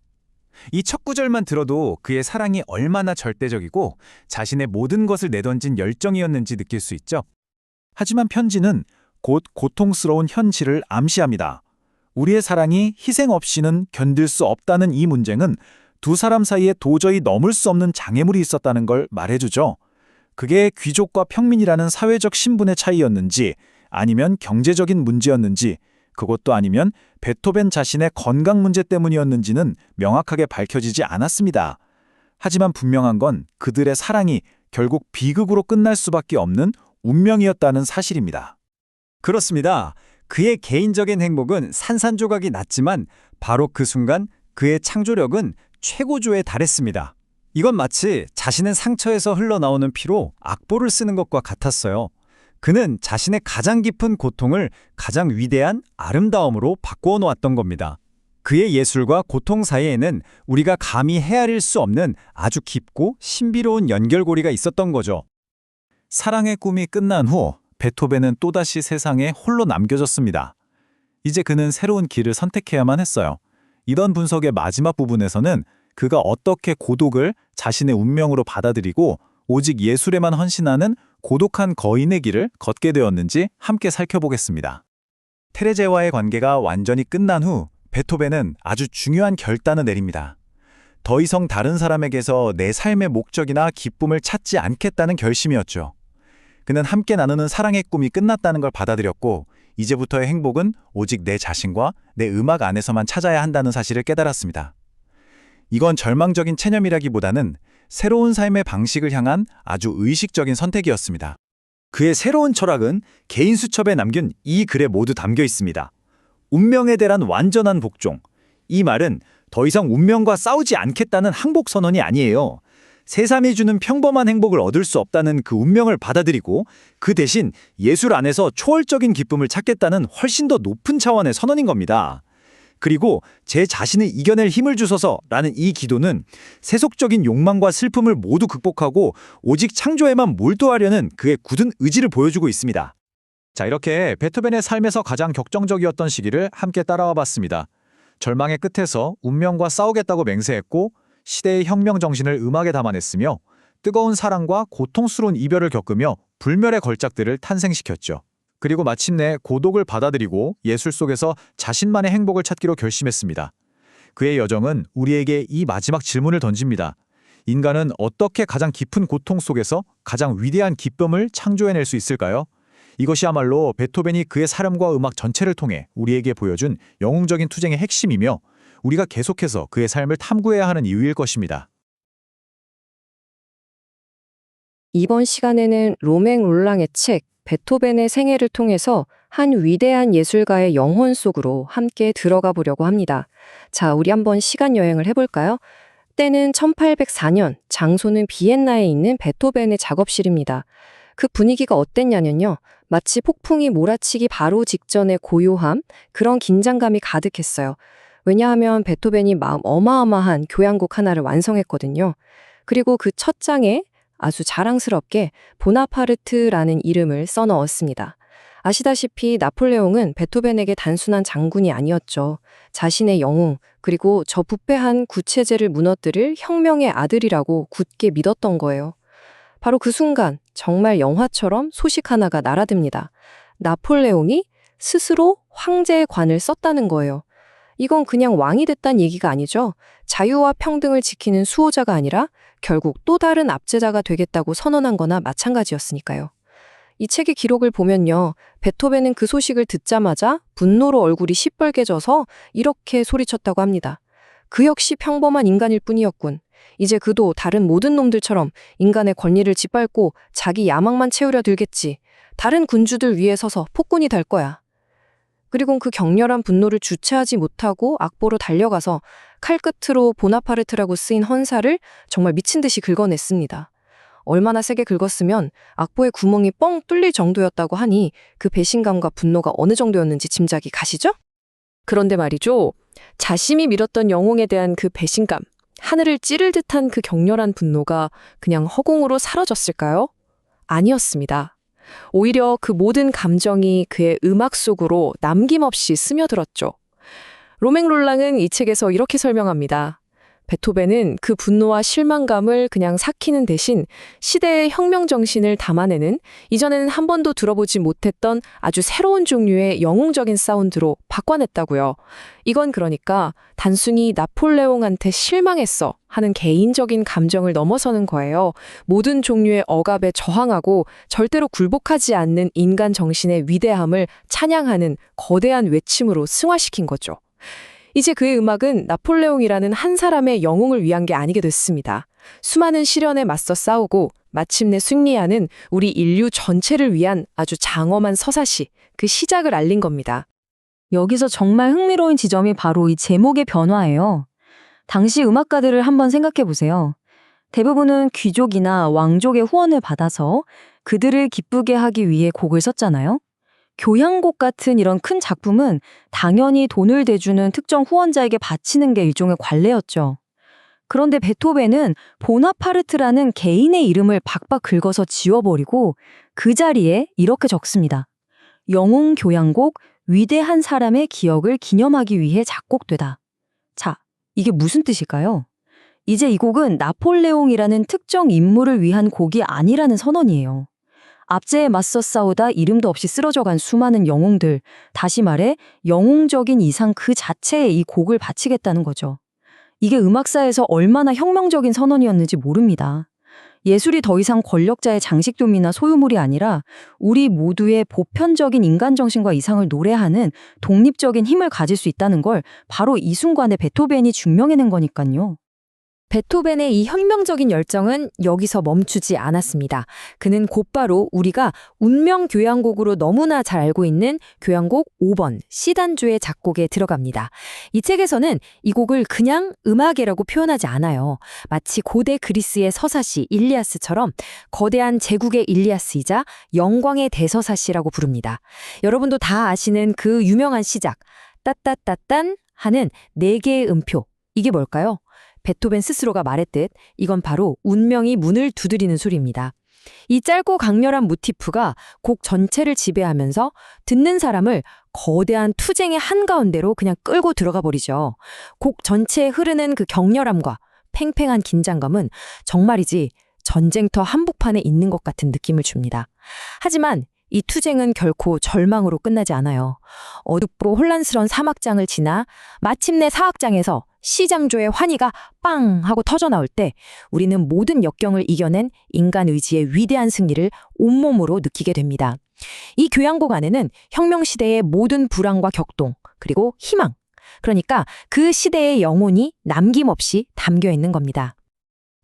Speaker 4: 이 첫 구절만 들어도 그의 사랑이 얼마나 절대적이고 자신의 모든 것을 내던진 열정이었는지 느낄 수 있죠. 하지만 편지는 곧 고통스러운 현실을 암시합니다. 우리의 사랑이 희생 없이는 견딜 수 없다는 이 문제는 두 사람 사이에 도저히 넘을 수 없는 장애물이 있었다는 걸 말해주죠. 그게 귀족과 평민이라는 사회적 신분의 차이였는지 아니면 경제적인 문제였는지 그것도 아니면 베토벤 자신의 건강 문제 때문이었는지는 명확하게 밝혀지지 않았습니다. 하지만 분명한 건 그들의 사랑이 결국 비극으로 끝날 수밖에 없는 운명이었다는 사실입니다.
Speaker 6: 그렇습니다. 그의 개인적인 행복은 산산조각이 났지만 바로 그 순간 그의 창조력은 최고조에 달했습니다. 이건 마치 자신의 상처에서 흘러나오는 피로 악보를 쓰는 것과 같았어요. 그는 자신의 가장 깊은 고통을 가장 위대한 아름다움으로 바꾸어 놓았던 겁니다. 그의 예술과 고통 사이에는 우리가 감히 헤아릴 수 없는 아주 깊고 신비로운 연결고리가 있었던 거죠.
Speaker 4: 사랑의 꿈이 끝난 후 베토벤은 또다시 세상에 홀로 남겨졌습니다. 이제 그는 새로운 길을 선택해야만 했어요. 이런 분석의 마지막 부분에서는 그가 어떻게 고독을 자신의 운명으로 받아들이고 오직 예술에만 헌신하는 고독한 거인의 길을 걷게 되었는지 함께 살펴보겠습니다. 테레제와의 관계가 완전히 끝난 후 베토벤은 아주 중요한 결단을 내립니다. 더 이상 다른 사람에게서 내 삶의 목적이나 기쁨을 찾지 않겠다는 결심이었죠. 그는 함께 나누는 사랑의 꿈이 끝났다는 걸 받아들였고 이제부터의 행복은 오직 내 자신과 내 음악 안에서만 찾아야 한다는 사실을 깨달았습니다. 이건 절망적인 체념이라기보다는 새로운 삶의 방식을 향한 아주 의식적인 선택이었습니다.
Speaker 6: 그의 새로운 철학은 개인 수첩에 남긴 이 글에 모두 담겨 있습니다. 운명에 대한 완전한 복종. 이 말은 더 이상 운명과 싸우지 않겠다는 항복 선언이 아니에요. 세상이 주는 평범한 행복을 얻을 수 없다는 그 운명을 받아들이고 그 대신 예술 안에서 초월적인 기쁨을 찾겠다는 훨씬 더 높은 차원의 선언인 겁니다. 그리고 제 자신을 이겨낼 힘을 주소서라는 이 기도는 세속적인 욕망과 슬픔을 모두 극복하고 오직 창조에만 몰두하려는 그의 굳은 의지를 보여주고 있습니다.
Speaker 4: 자, 이렇게 베토벤의 삶에서 가장 격정적이었던 시기를 함께 따라와 봤습니다. 절망의 끝에서 운명과 싸우겠다고 맹세했고 시대의 혁명 정신을 음악에 담아냈으며 뜨거운 사랑과 고통스러운 이별을 겪으며 불멸의 걸작들을 탄생시켰죠. 그리고 마침내 고독을 받아들이고 예술 속에서 자신만의 행복을 찾기로 결심했습니다. 그의 여정은 우리에게 이 마지막 질문을 던집니다. 인간은 어떻게 가장 깊은 고통 속에서 가장 위대한 기쁨을 창조해낼 수 있을까요? 이것이야말로 베토벤이 그의 사람과 음악 전체를 통해 우리에게 보여준 영웅적인 투쟁의 핵심이며 우리가 계속해서 그의 삶을 탐구해야 하는 이유일 것입니다.
Speaker 1: 이번 시간에는 로맹 롤랑의 책 베토벤의 생애를 통해서 한 위대한 예술가의 영혼 속으로 함께 들어가 보려고 합니다. 자, 우리 한번 시간 여행을 해볼까요? 때는 1804년, 장소는 비엔나에 있는 베토벤의 작업실입니다. 그 분위기가 어땠냐면요. 마치 폭풍이 몰아치기 바로 직전의 고요함, 그런 긴장감이 가득했어요. 왜냐하면 베토벤이 어마어마한 교향곡 하나를 완성했거든요. 그리고 그 첫 장에 아주 자랑스럽게 보나파르트라는 이름을 써넣었습니다. 아시다시피 나폴레옹은 베토벤에게 단순한 장군이 아니었죠. 자신의 영웅, 그리고 저 부패한 구체제를 무너뜨릴 혁명의 아들이라고 굳게 믿었던 거예요. 바로 그 순간 정말 영화처럼 소식 하나가 날아듭니다. 나폴레옹이 스스로 황제의 관을 썼다는 거예요. 이건 그냥 왕이 됐다는 얘기가 아니죠. 자유와 평등을 지키는 수호자가 아니라 결국 또 다른 압제자가 되겠다고 선언한 거나 마찬가지였으니까요. 이 책의 기록을 보면요. 베토벤은 그 소식을 듣자마자 분노로 얼굴이 시뻘개져서 이렇게 소리쳤다고 합니다. 그 역시 평범한 인간일 뿐이었군. 이제 그도 다른 모든 놈들처럼 인간의 권리를 짓밟고 자기 야망만 채우려 들겠지. 다른 군주들 위에 서서 폭군이 될 거야. 그리고 그 격렬한 분노를 주체하지 못하고 악보로 달려가서 칼끝으로 보나파르트라고 쓰인 헌사를 정말 미친 듯이 긁어냈습니다. 얼마나 세게 긁었으면 악보의 구멍이 뻥 뚫릴 정도였다고 하니 그 배신감과 분노가 어느 정도였는지 짐작이 가시죠?
Speaker 2: 그런데 말이죠. 자신이 밀었던 영웅에 대한 그 배신감, 하늘을 찌를 듯한 그 격렬한 분노가 그냥 허공으로 사라졌을까요? 아니었습니다. 오히려 그 모든 감정이 그의 음악 속으로 남김없이 스며들었죠. 로맹 롤랑은 이 책에서 이렇게 설명합니다. 베토벤은 그 분노와 실망감을 그냥 삭히는 대신 시대의 혁명 정신을 담아내는 이전에는 한 번도 들어보지 못했던 아주 새로운 종류의 영웅적인 사운드로 바꿔냈다고요. 이건 그러니까 단순히 나폴레옹한테 실망했어 하는 개인적인 감정을 넘어서는 거예요. 모든 종류의 억압에 저항하고 절대로 굴복하지 않는 인간 정신의 위대함을 찬양하는 거대한 외침으로 승화시킨 거죠. 이제 그의 음악은 나폴레옹이라는 한 사람의 영웅을 위한 게 아니게 됐습니다. 수많은 시련에 맞서 싸우고 마침내 승리하는 우리 인류 전체를 위한 아주 장엄한 서사시, 그 시작을 알린 겁니다.
Speaker 7: 여기서 정말 흥미로운 지점이 바로 이 제목의 변화예요. 당시 음악가들을 한번 생각해 보세요. 대부분은 귀족이나 왕족의 후원을 받아서 그들을 기쁘게 하기 위해 곡을 썼잖아요. 교향곡 같은 이런 큰 작품은 당연히 돈을 대주는 특정 후원자에게 바치는 게 일종의 관례였죠. 그런데 베토벤은 보나파르트라는 개인의 이름을 박박 긁어서 지워버리고 그 자리에 이렇게 적습니다. 영웅 교향곡 위대한 사람의 기억을 기념하기 위해 작곡되다. 자, 이게 무슨 뜻일까요? 이제 이 곡은 나폴레옹이라는 특정 인물을 위한 곡이 아니라는 선언이에요. 압제에 맞서 싸우다 이름도 없이 쓰러져간 수많은 영웅들, 다시 말해 영웅적인 이상 그 자체에 이 곡을 바치겠다는 거죠. 이게 음악사에서 얼마나 혁명적인 선언이었는지 모릅니다. 예술이 더 이상 권력자의 장식품이나 소유물이 아니라 우리 모두의 보편적인 인간 정신과 이상을 노래하는 독립적인 힘을 가질 수 있다는 걸 바로 이 순간에 베토벤이 증명해낸 거니까요.
Speaker 3: 베토벤의 이 혁명적인 열정은 여기서 멈추지 않았습니다. 그는 곧바로 우리가 운명 교향곡으로 너무나 잘 알고 있는 교향곡 5번 C단조의 작곡에 들어갑니다. 이 책에서는 이 곡을 그냥 음악이라고 표현하지 않아요. 마치 고대 그리스의 서사시 일리아스처럼 거대한 제국의 일리아스이자 영광의 대서사시라고 부릅니다. 여러분도 다 아시는 그 유명한 시작, 따따따딴 하는 4개의 음표. 이게 뭘까요? 베토벤 스스로가 말했듯 이건 바로 운명이 문을 두드리는 소리입니다. 이 짧고 강렬한 모티프가 곡 전체를 지배하면서 듣는 사람을 거대한 투쟁의 한가운데로 그냥 끌고 들어가 버리죠. 곡 전체에 흐르는 그 격렬함과 팽팽한 긴장감은 정말이지 전쟁터 한복판에 있는 것 같은 느낌을 줍니다. 하지만 이 투쟁은 결코 절망으로 끝나지 않아요. 어둡고 혼란스러운 사막장을 지나 마침내 사악장에서 C장조의 환희가 빵 하고 터져나올 때 우리는 모든 역경을 이겨낸 인간 의지의 위대한 승리를 온몸으로 느끼게 됩니다. 이 교향곡 안에는 혁명시대의 모든 불안과 격동, 그리고 희망, 그러니까 그 시대의 영혼이 남김없이 담겨 있는 겁니다.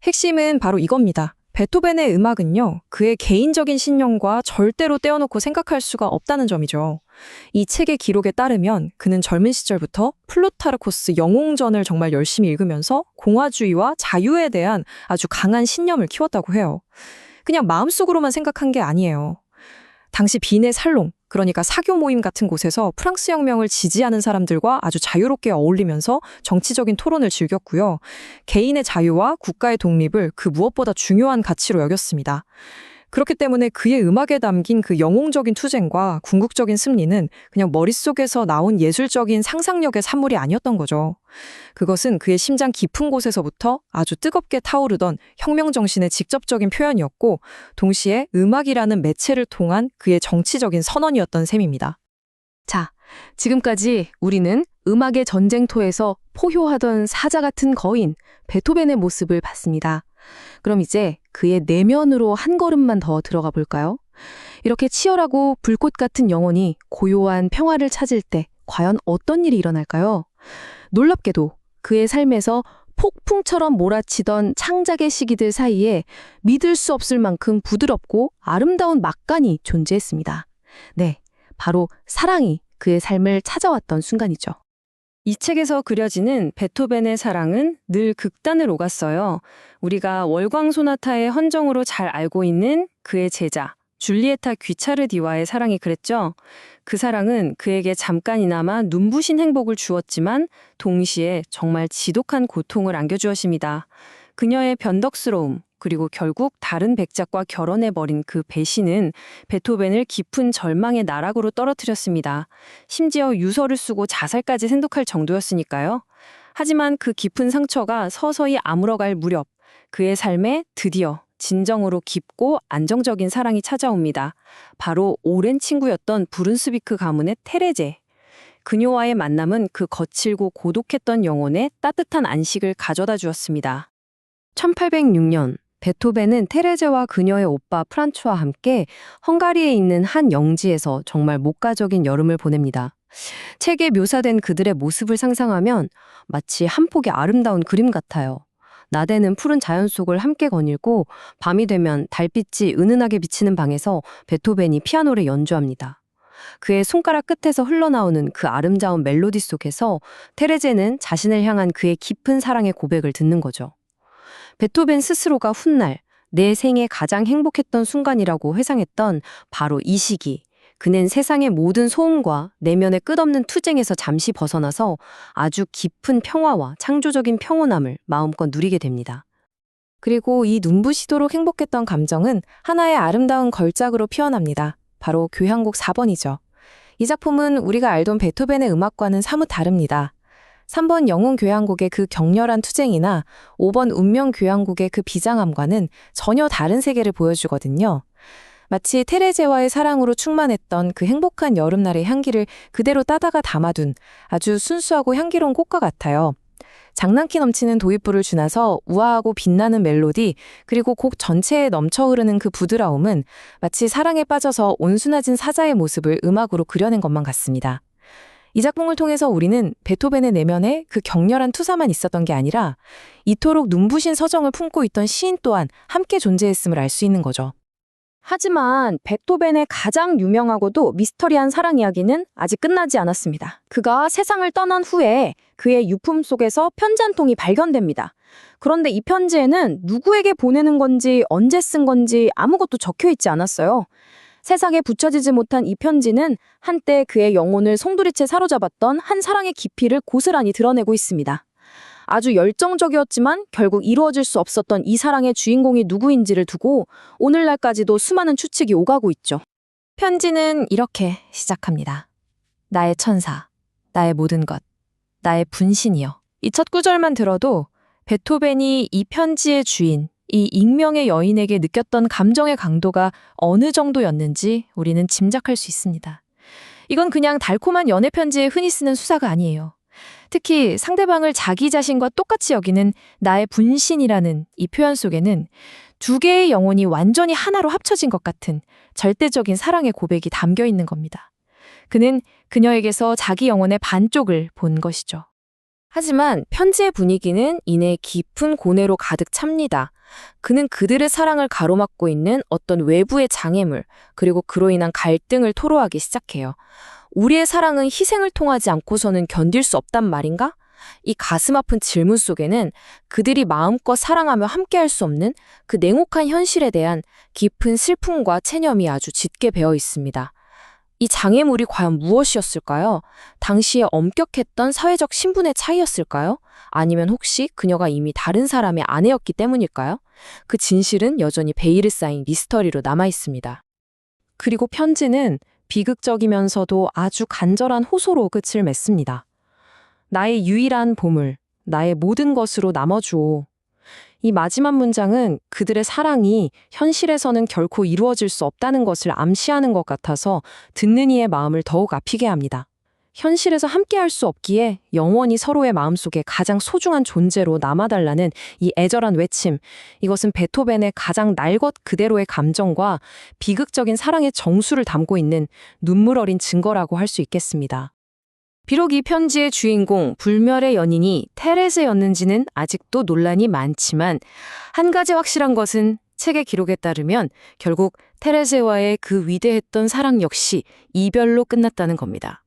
Speaker 1: 핵심은 바로 이겁니다.
Speaker 3: 베토벤의 음악은요, 그의 개인적인 신념과 절대로 떼어놓고 생각할 수가 없다는 점이죠. 이 책의 기록에 따르면 그는 젊은 시절부터 플루타르코스 영웅전을 정말 열심히 읽으면서 공화주의와 자유에 대한 아주 강한 신념을 키웠다고 해요. 그냥 마음속으로만 생각한 게 아니에요. 당시 빈의 살롱, 그러니까 사교 모임 같은 곳에서 프랑스 혁명을 지지하는 사람들과 아주 자유롭게 어울리면서 정치적인 토론을 즐겼고요. 개인의 자유와 국가의 독립을 그 무엇보다 중요한 가치로 여겼습니다. 그렇기 때문에 그의 음악에 담긴 그 영웅적인 투쟁과 궁극적인 승리는 그냥 머릿속에서 나온 예술적인 상상력의 산물이 아니었던 거죠. 그것은 그의 심장 깊은 곳에서부터 아주 뜨겁게 타오르던 혁명 정신의 직접적인 표현이었고, 동시에 음악이라는 매체를 통한 그의 정치적인 선언이었던 셈입니다.
Speaker 1: 자, 지금까지 우리는 음악의 전쟁터에서 포효하던 사자 같은 거인 베토벤의 모습을 봤습니다. 그럼 이제 그의 내면으로 한 걸음만 더 들어가 볼까요? 이렇게 치열하고 불꽃 같은 영혼이 고요한 평화를 찾을 때 과연 어떤 일이 일어날까요? 놀랍게도 그의 삶에서 폭풍처럼 몰아치던 창작의 시기들 사이에 믿을 수 없을 만큼 부드럽고 아름다운 막간이 존재했습니다. 네, 바로 사랑이 그의 삶을 찾아왔던 순간이죠.
Speaker 3: 이 책에서 그려지는 베토벤의 사랑은 늘 극단을 오갔어요. 우리가 월광 소나타의 헌정으로 잘 알고 있는 그의 제자 줄리에타 귀차르디와의 사랑이 그랬죠. 그 사랑은 그에게 잠깐이나마 눈부신 행복을 주었지만 동시에 정말 지독한 고통을 안겨주었습니다. 그녀의 변덕스러움, 그리고 결국 다른 백작과 결혼해버린 그 배신은 베토벤을 깊은 절망의 나락으로 떨어뜨렸습니다. 심지어 유서를 쓰고 자살까지 생각할 정도였으니까요. 하지만 그 깊은 상처가 서서히 아물어갈 무렵, 그의 삶에 드디어 진정으로 깊고 안정적인 사랑이 찾아옵니다. 바로 오랜 친구였던 브룬스비크 가문의 테레제. 그녀와의 만남은 그 거칠고 고독했던 영혼에 따뜻한 안식을 가져다 주었습니다.
Speaker 1: 1806년 베토벤은 테레제와 그녀의 오빠 프란츠와 함께 헝가리에 있는 한 영지에서 정말 목가적인 여름을 보냅니다. 책에 묘사된 그들의 모습을 상상하면 마치 한 폭의 아름다운 그림 같아요. 낮에는 푸른 자연 속을 함께 거닐고 밤이 되면 달빛이 은은하게 비치는 방에서 베토벤이 피아노를 연주합니다. 그의 손가락 끝에서 흘러나오는 그 아름다운 멜로디 속에서 테레제는 자신을 향한 그의 깊은 사랑의 고백을 듣는 거죠. 베토벤 스스로가 훗날 내 생에 가장 행복했던 순간이라고 회상했던 바로 이 시기, 그는 세상의 모든 소음과 내면의 끝없는 투쟁에서 잠시 벗어나서 아주 깊은 평화와 창조적인 평온함을 마음껏 누리게 됩니다.
Speaker 3: 그리고 이 눈부시도록 행복했던 감정은 하나의 아름다운 걸작으로 피어납니다. 바로 교향곡 4번이죠. 이 작품은 우리가 알던 베토벤의 음악과는 사뭇 다릅니다. 3번 영웅 교향곡의 그 격렬한 투쟁이나 5번 운명 교향곡의 그 비장함과는 전혀 다른 세계를 보여주거든요. 마치 테레제와의 사랑으로 충만했던 그 행복한 여름날의 향기를 그대로 따다가 담아둔 아주 순수하고 향기로운 꽃과 같아요. 장난기 넘치는 도입부를 지나서 우아하고 빛나는 멜로디, 그리고 곡 전체에 넘쳐 흐르는 그 부드러움은 마치 사랑에 빠져서 온순해진 사자의 모습을 음악으로 그려낸 것만 같습니다. 이 작품을 통해서 우리는 베토벤의 내면에 그 격렬한 투사만 있었던 게 아니라 이토록 눈부신 서정을 품고 있던 시인 또한 함께 존재했음을 알 수 있는 거죠.
Speaker 7: 하지만 베토벤의 가장 유명하고도 미스터리한 사랑 이야기는 아직 끝나지 않았습니다. 그가 세상을 떠난 후에 그의 유품 속에서 편지 한 통이 발견됩니다. 그런데 이 편지에는 누구에게 보내는 건지 언제 쓴 건지 아무것도 적혀 있지 않았어요. 세상에 붙여지지 못한 이 편지는 한때 그의 영혼을 송두리째 사로잡았던 한 사랑의 깊이를 고스란히 드러내고 있습니다. 아주 열정적이었지만 결국 이루어질 수 없었던 이 사랑의 주인공이 누구인지를 두고 오늘날까지도 수많은 추측이 오가고 있죠.
Speaker 3: 편지는 이렇게 시작합니다. 나의 천사, 나의 모든 것, 나의 분신이여. 이 첫 구절만 들어도 베토벤이 이 편지의 주인, 이 익명의 여인에게 느꼈던 감정의 강도가 어느 정도였는지 우리는 짐작할 수 있습니다. 이건 그냥 달콤한 연애 편지에 흔히 쓰는 수사가 아니에요. 특히 상대방을 자기 자신과 똑같이 여기는 나의 분신이라는 이 표현 속에는 두 개의 영혼이 완전히 하나로 합쳐진 것 같은 절대적인 사랑의 고백이 담겨 있는 겁니다. 그는 그녀에게서 자기 영혼의 반쪽을 본 것이죠.
Speaker 1: 하지만 편지의 분위기는 이내 깊은 고뇌로 가득 찹니다. 그는 그들의 사랑을 가로막고 있는 어떤 외부의 장애물, 그리고 그로 인한 갈등을 토로하기 시작해요. 우리의 사랑은 희생을 통하지 않고서는 견딜 수 없단 말인가? 이 가슴 아픈 질문 속에는 그들이 마음껏 사랑하며 함께할 수 없는 그 냉혹한 현실에 대한 깊은 슬픔과 체념이 아주 짙게 배어 있습니다. 이 장애물이 과연 무엇이었을까요? 당시에 엄격했던 사회적 신분의 차이였을까요? 아니면 혹시 그녀가 이미 다른 사람의 아내였기 때문일까요? 그 진실은 여전히 베일에 쌓인 미스터리로 남아 있습니다.
Speaker 3: 그리고 편지는 비극적이면서도 아주 간절한 호소로 끝을 맺습니다. 나의 유일한 보물, 나의 모든 것으로 남아주오. 이 마지막 문장은 그들의 사랑이 현실에서는 결코 이루어질 수 없다는 것을 암시하는 것 같아서 듣는 이의 마음을 더욱 아프게 합니다. 현실에서 함께할 수 없기에 영원히 서로의 마음속에 가장 소중한 존재로 남아달라는 이 애절한 외침, 이것은 베토벤의 가장 날 것 그대로의 감정과 비극적인 사랑의 정수를 담고 있는 눈물 어린 증거라고 할 수 있겠습니다.
Speaker 1: 비록 이 편지의 주인공 불멸의 연인이 테레세였는지는 아직도 논란이 많지만 한 가지 확실한 것은 책의 기록에 따르면 결국 테레세와의 그 위대했던 사랑 역시 이별로 끝났다는 겁니다.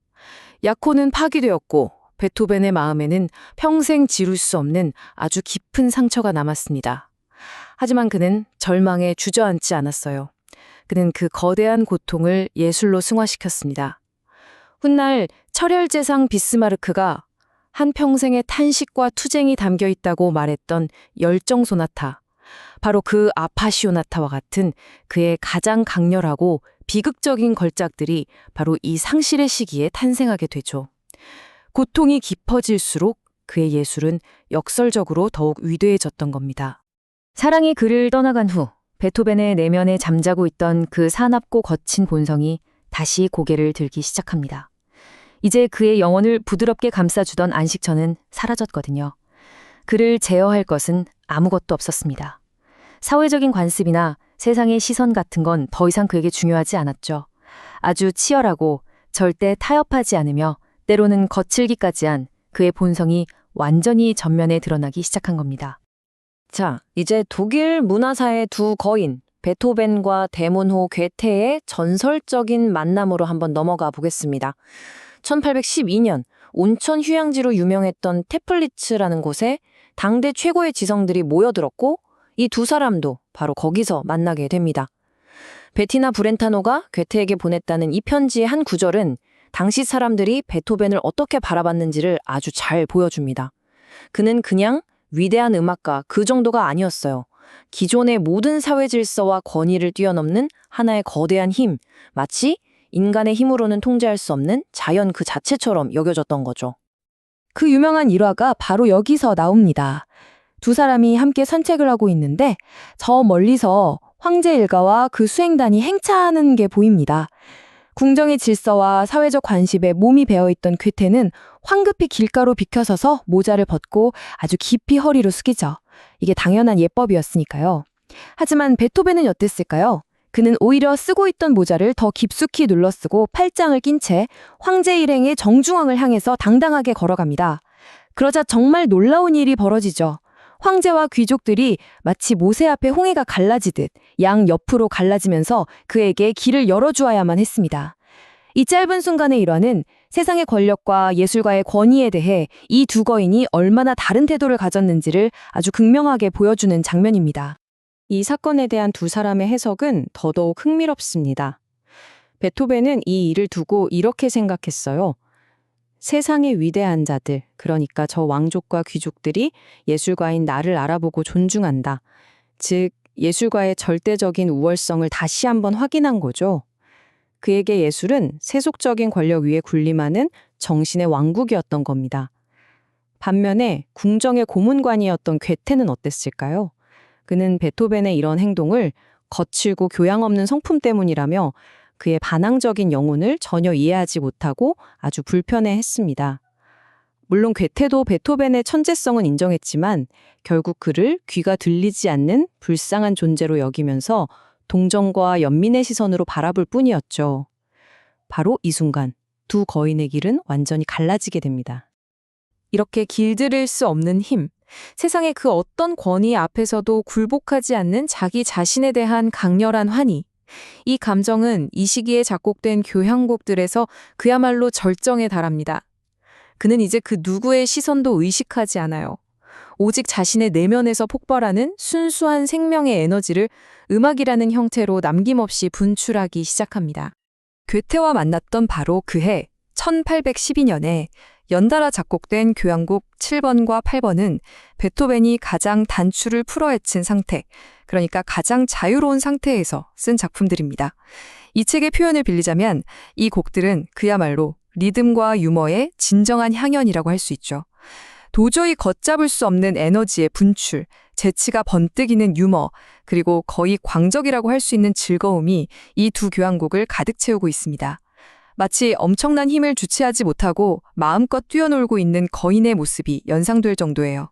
Speaker 1: 약혼은 파기되었고 베토벤의 마음에는 평생 지울 수 없는 아주 깊은 상처가 남았습니다. 하지만 그는 절망에 주저앉지 않았어요. 그는 그 거대한 고통을 예술로 승화시켰습니다. 훗날 철혈제상 비스마르크가 한평생의 탄식과 투쟁이 담겨 있다고 말했던 열정 소나타, 바로 그 아파시오나타와 같은 그의 가장 강렬하고 비극적인 걸작들이 바로 이 상실의 시기에 탄생하게 되죠. 고통이 깊어질수록 그의 예술은 역설적으로 더욱 위대해졌던 겁니다.
Speaker 7: 사랑이 그를 떠나간 후 베토벤의 내면에 잠자고 있던 그 사납고 거친 본성이 다시 고개를 들기 시작합니다. 이제 그의 영혼을 부드럽게 감싸주던 안식처는 사라졌거든요. 그를 제어할 것은 아무것도 없었습니다. 사회적인 관습이나 세상의 시선 같은 건 더 이상 그에게 중요하지 않았죠. 아주 치열하고 절대 타협하지 않으며 때로는 거칠기까지 한 그의 본성이 완전히 전면에 드러나기 시작한 겁니다.
Speaker 1: 자, 이제 독일 문화사의 두 거인, 베토벤과 데몬호 괴테의 전설적인 만남으로 한번 넘어가 보겠습니다. 1812년 온천 휴양지로 유명했던 테플리츠라는 곳에 당대 최고의 지성들이 모여들었고 이 두 사람도 바로 거기서 만나게 됩니다. 베티나 브렌타노가 괴테에게 보냈다는 이 편지의 한 구절은 당시 사람들이 베토벤을 어떻게 바라봤는지를 아주 잘 보여줍니다. 그는 그냥 위대한 음악가 그 정도가 아니었어요. 기존의 모든 사회 질서와 권위를 뛰어넘는 하나의 거대한 힘, 마치 인간의 힘으로는 통제할 수 없는 자연 그 자체처럼 여겨졌던 거죠.
Speaker 3: 그 유명한 일화가 바로 여기서 나옵니다. 두 사람이 함께 산책을 하고 있는데 저 멀리서 황제 일가와 그 수행단이 행차하는 게 보입니다. 궁정의 질서와 사회적 관습에 몸이 배어있던 괴테는 황급히 길가로 비켜서서 모자를 벗고 아주 깊이 허리로 숙이죠. 이게 당연한 예법이었으니까요. 하지만 베토벤은 어땠을까요? 그는 오히려 쓰고 있던 모자를 더 깊숙이 눌러쓰고 팔짱을 낀 채 황제 일행의 정중앙을 향해서 당당하게 걸어갑니다. 그러자 정말 놀라운 일이 벌어지죠. 황제와 귀족들이 마치 모세 앞에 홍해가 갈라지듯 양 옆으로 갈라지면서 그에게 길을 열어주어야만 했습니다. 이 짧은 순간의 일화는 세상의 권력과 예술가의 권위에 대해 이 두 거인이 얼마나 다른 태도를 가졌는지를 아주 극명하게 보여주는 장면입니다. 이 사건에 대한 두 사람의 해석은 더더욱 흥미롭습니다. 베토벤은 이 일을 두고 이렇게 생각했어요. 세상의 위대한 자들, 그러니까 저 왕족과 귀족들이 예술가인 나를 알아보고 존중한다. 즉, 예술가의 절대적인 우월성을 다시 한번 확인한 거죠. 그에게 예술은 세속적인 권력 위에 군림하는 정신의 왕국이었던 겁니다. 반면에 궁정의 고문관이었던 괴테는 어땠을까요? 그는 베토벤의 이런 행동을 거칠고 교양 없는 성품 때문이라며 그의 반항적인 영혼을 전혀 이해하지 못하고 아주 불편해했습니다. 물론 괴테도 베토벤의 천재성은 인정했지만 결국 그를 귀가 들리지 않는 불쌍한 존재로 여기면서 동정과 연민의 시선으로 바라볼 뿐이었죠. 바로 이 순간 두 거인의 길은 완전히 갈라지게 됩니다. 이렇게 길들일 수 없는 힘, 세상의 그 어떤 권위 앞에서도 굴복하지 않는 자기 자신에 대한 강렬한 환희. 이 감정은 이 시기에 작곡된 교향곡들에서 그야말로 절정에 달합니다. 그는 이제 그 누구의 시선도 의식하지 않아요. 오직 자신의 내면에서 폭발하는 순수한 생명의 에너지를 음악이라는 형태로 남김없이 분출하기 시작합니다. 괴테와 만났던 바로 그 해, 1812년에 연달아 작곡된 교향곡 7번과 8번은 베토벤이 가장 단추를 풀어헤친 상태, 그러니까 가장 자유로운 상태에서 쓴 작품들입니다. 이 책의 표현을 빌리자면 이 곡들은 그야말로 리듬과 유머의 진정한 향연이라고 할 수 있죠. 도저히 걷잡을 수 없는 에너지의 분출, 재치가 번뜩이는 유머, 그리고 거의 광적이라고 할 수 있는 즐거움이 이 두 교향곡을 가득 채우고 있습니다. 마치 엄청난 힘을 주체하지 못하고 마음껏 뛰어놀고 있는 거인의 모습이 연상될 정도예요.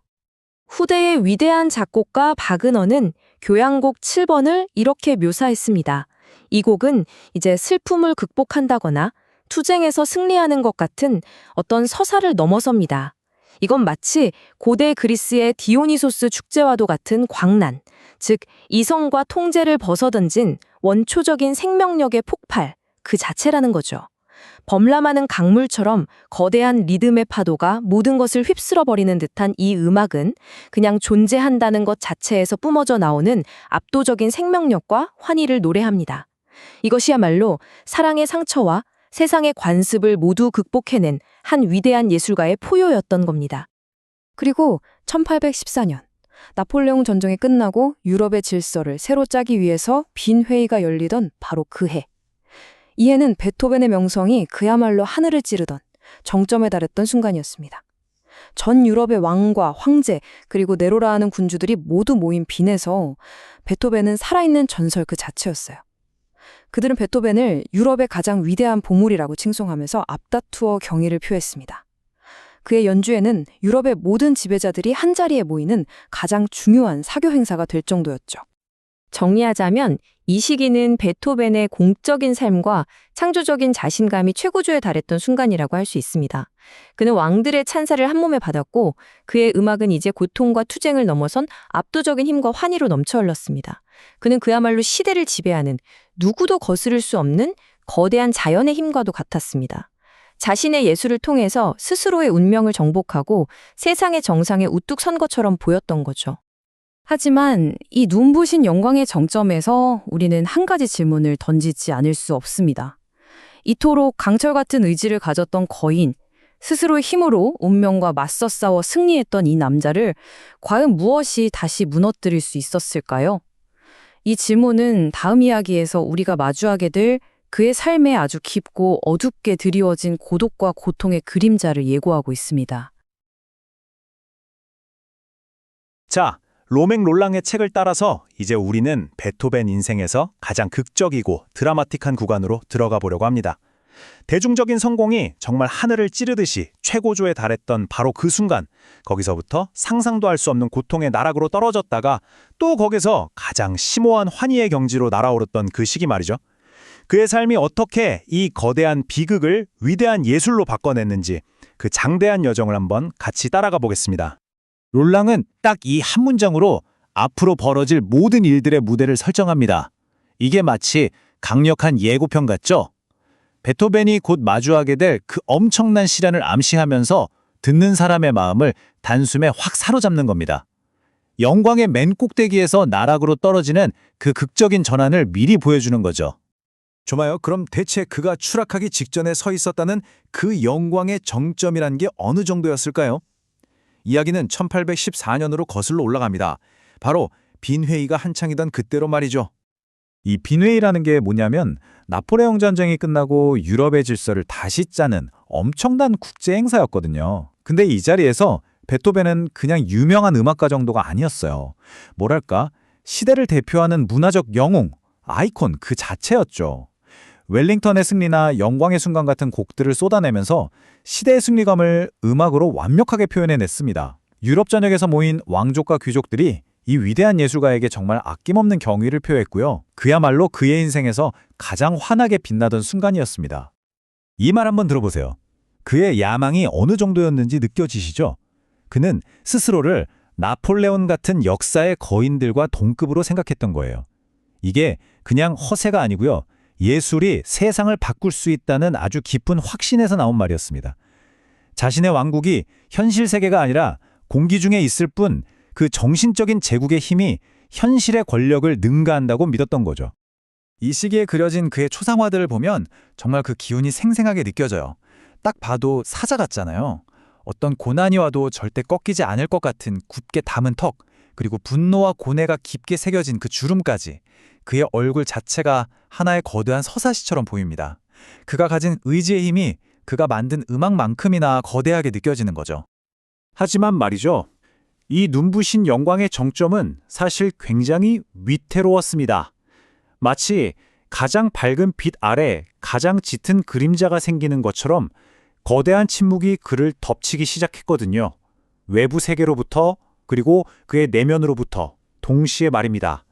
Speaker 7: 후대의 위대한 작곡가 바그너는 교향곡 7번을 이렇게 묘사했습니다. 이 곡은 이제 슬픔을 극복한다거나 투쟁에서 승리하는 것 같은 어떤 서사를 넘어섭니다. 이건 마치 고대 그리스의 디오니소스 축제와도 같은 광란, 즉 이성과 통제를 벗어던진 원초적인 생명력의 폭발, 그 자체라는 거죠. 범람하는 강물처럼 거대한 리듬의 파도가 모든 것을 휩쓸어버리는 듯한 이 음악은 그냥 존재한다는 것 자체에서 뿜어져 나오는 압도적인 생명력과 환희를 노래합니다. 이것이야말로 사랑의 상처와 세상의 관습을 모두 극복해낸 한 위대한 예술가의 포효였던 겁니다.
Speaker 3: 그리고 1814년, 나폴레옹 전쟁이 끝나고 유럽의 질서를 새로 짜기 위해서 빈 회의가 열리던 바로 그 해. 이 해는 베토벤의 명성이 그야말로 하늘을 찌르던 정점에 달했던 순간이었습니다. 전 유럽의 왕과 황제 그리고 네로라 하는 군주들이 모두 모인 빈에서 베토벤은 살아있는 전설 그 자체였어요. 그들은 베토벤을 유럽의 가장 위대한 보물이라고 칭송하면서 앞다투어 경의를 표했습니다. 그의 연주에는 유럽의 모든 지배자들이 한자리에 모이는 가장 중요한 사교 행사가 될 정도였죠.
Speaker 1: 정리하자면 이 시기는 베토벤의 공적인 삶과 창조적인 자신감이 최고조에 달했던 순간이라고 할 수 있습니다. 그는 왕들의 찬사를 한몸에 받았고 그의 음악은 이제 고통과 투쟁을 넘어선 압도적인 힘과 환희로 넘쳐 흘렀습니다. 그는 그야말로 시대를 지배하는 누구도 거스를 수 없는 거대한 자연의 힘과도 같았습니다. 자신의 예술을 통해서 스스로의 운명을 정복하고 세상의 정상에 우뚝 선 것처럼 보였던 거죠.
Speaker 3: 하지만 이 눈부신 영광의 정점에서 우리는 한 가지 질문을 던지지 않을 수 없습니다. 이토록 강철 같은 의지를 가졌던 거인, 스스로의 힘으로 운명과 맞서 싸워 승리했던 이 남자를 과연 무엇이 다시 무너뜨릴 수 있었을까요? 이 질문은 다음 이야기에서 우리가 마주하게 될 그의 삶에 아주 깊고 어둡게 드리워진 고독과 고통의 그림자를 예고하고 있습니다.
Speaker 4: 자, 로맹 롤랑의 책을 따라서 이제 우리는 베토벤 인생에서 가장 극적이고 드라마틱한 구간으로 들어가 보려고 합니다. 대중적인 성공이 정말 하늘을 찌르듯이 최고조에 달했던 바로 그 순간, 거기서부터 상상도 할 수 없는 고통의 나락으로 떨어졌다가 또 거기서 가장 심오한 환희의 경지로 날아오르던 그 시기 말이죠. 그의 삶이 어떻게 이 거대한 비극을 위대한 예술로 바꿔냈는지 그 장대한 여정을 한번 같이 따라가 보겠습니다.
Speaker 5: 롤랑은 딱 이 한 문장으로 앞으로 벌어질 모든 일들의 무대를 설정합니다. 이게 마치 강력한 예고편 같죠? 베토벤이 곧 마주하게 될 그 엄청난 시련을 암시하면서 듣는 사람의 마음을 단숨에 확 사로잡는 겁니다. 영광의 맨 꼭대기에서 나락으로 떨어지는 그 극적인 전환을 미리 보여주는 거죠.
Speaker 6: 좋아요. 그럼 대체 그가 추락하기 직전에 서 있었다는 그 영광의 정점이란 게 어느 정도였을까요? 이야기는 1814년으로 거슬러 올라갑니다. 바로 빈 회의가 한창이던 그때로 말이죠.
Speaker 4: 이 빈회의라는 게 뭐냐면 나폴레옹 전쟁이 끝나고 유럽의 질서를 다시 짜는 엄청난 국제 행사였거든요. 근데 이 자리에서 베토벤은 그냥 유명한 음악가 정도가 아니었어요. 뭐랄까, 시대를 대표하는 문화적 영웅, 아이콘 그 자체였죠. 웰링턴의 승리나 영광의 순간 같은 곡들을 쏟아내면서 시대의 승리감을 음악으로 완벽하게 표현해냈습니다. 유럽 전역에서 모인 왕족과 귀족들이 이 위대한 예술가에게 정말 아낌없는 경의를 표했고요. 그야말로 그의 인생에서 가장 환하게 빛나던 순간이었습니다.
Speaker 6: 이 말 한번 들어보세요.
Speaker 4: 그의 야망이 어느 정도였는지 느껴지시죠? 그는 스스로를 나폴레온 같은 역사의 거인들과 동급으로 생각했던 거예요. 이게 그냥 허세가 아니고요. 예술이 세상을 바꿀 수 있다는 아주 깊은 확신에서 나온 말이었습니다. 자신의 왕국이 현실 세계가 아니라 공기 중에 있을 뿐 그 정신적인 제국의 힘이 현실의 권력을 능가한다고 믿었던 거죠.
Speaker 5: 이 시기에 그려진 그의 초상화들을 보면 정말 그 기운이 생생하게 느껴져요. 딱 봐도 사자 같잖아요. 어떤 고난이 와도 절대 꺾이지 않을 것 같은 굳게 담은 턱, 그리고 분노와 고뇌가 깊게 새겨진 그 주름까지. 그의 얼굴 자체가 하나의 거대한 서사시처럼 보입니다. 그가 가진 의지의 힘이 그가 만든 음악만큼이나 거대하게 느껴지는 거죠.
Speaker 4: 하지만 말이죠. 이 눈부신 영광의 정점은 사실 굉장히 위태로웠습니다. 마치 가장 밝은 빛 아래 가장 짙은 그림자가 생기는 것처럼 거대한 침묵이 그를 덮치기 시작했거든요. 외부 세계로부터 그리고 그의 내면으로부터 동시에 말입니다.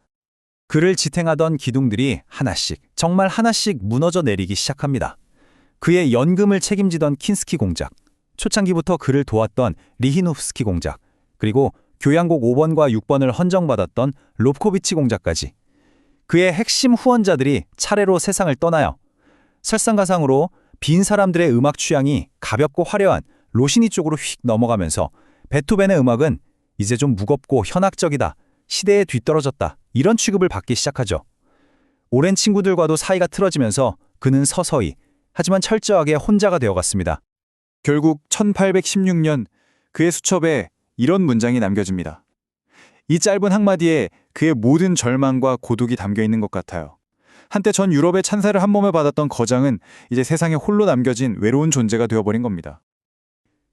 Speaker 5: 그를 지탱하던 기둥들이 하나씩, 정말 하나씩 무너져 내리기 시작합니다. 그의 연금을 책임지던 킨스키 공작, 초창기부터 그를 도왔던 리히노프스키 공작, 그리고 교향곡 5번과 6번을 헌정받았던 롭코비치 공작까지. 그의 핵심 후원자들이 차례로 세상을 떠나요. 설상가상으로 빈 사람들의 음악 취향이 가볍고 화려한 로시니 쪽으로 휙 넘어가면서 베토벤의 음악은 이제 좀 무겁고 현학적이다, 시대에 뒤떨어졌다, 이런 취급을 받기 시작하죠. 오랜 친구들과도 사이가 틀어지면서 그는 서서히, 하지만 철저하게 혼자가 되어갔습니다. 결국 1816년 그의 수첩에 이런 문장이 남겨집니다. 이 짧은 한마디에 그의 모든 절망과 고독이 담겨 있는 것 같아요. 한때 전 유럽의 찬사를 한 몸에 받았던 거장은 이제 세상에 홀로 남겨진 외로운 존재가 되어버린 겁니다.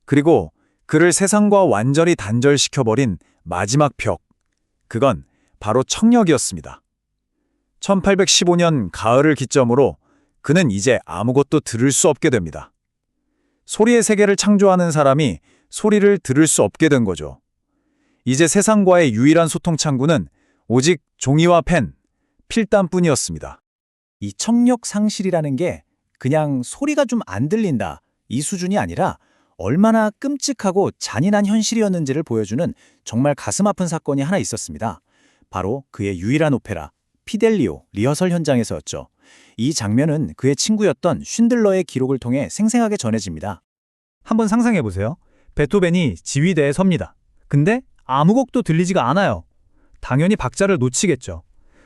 Speaker 5: 그리고 그를 세상과 완전히 단절시켜버린 마지막 벽, 그건 바로 청력이었습니다. 1815년 가을을 기점으로 그는 이제 아무것도 들을 수 없게 됩니다. 소리의 세계를 창조하는 사람이 소리를 들을 수 없게 된 거죠. 이제 세상과의 유일한 소통 창구는 오직 종이와 펜, 필담뿐이었습니다.
Speaker 6: 이 청력 상실이라는 게 그냥 소리가 좀 안 들린다, 이 수준이 아니라 얼마나 끔찍하고 잔인한 현실이었는지를 보여주는 정말 가슴 아픈 사건이 하나 있었습니다. 바로 그의 유일한 오페라, 피델리오 리허설 현장에서였죠. 이 장면은 그의 친구였던 쉰들러의 기록을 통해 생생하게 전해집니다.
Speaker 8: 한번 상상해보세요. 베토벤이 지휘대에 섭니다. 근데 아무 곡도 들리지가 않아요. 당연히 박자를 놓치겠죠.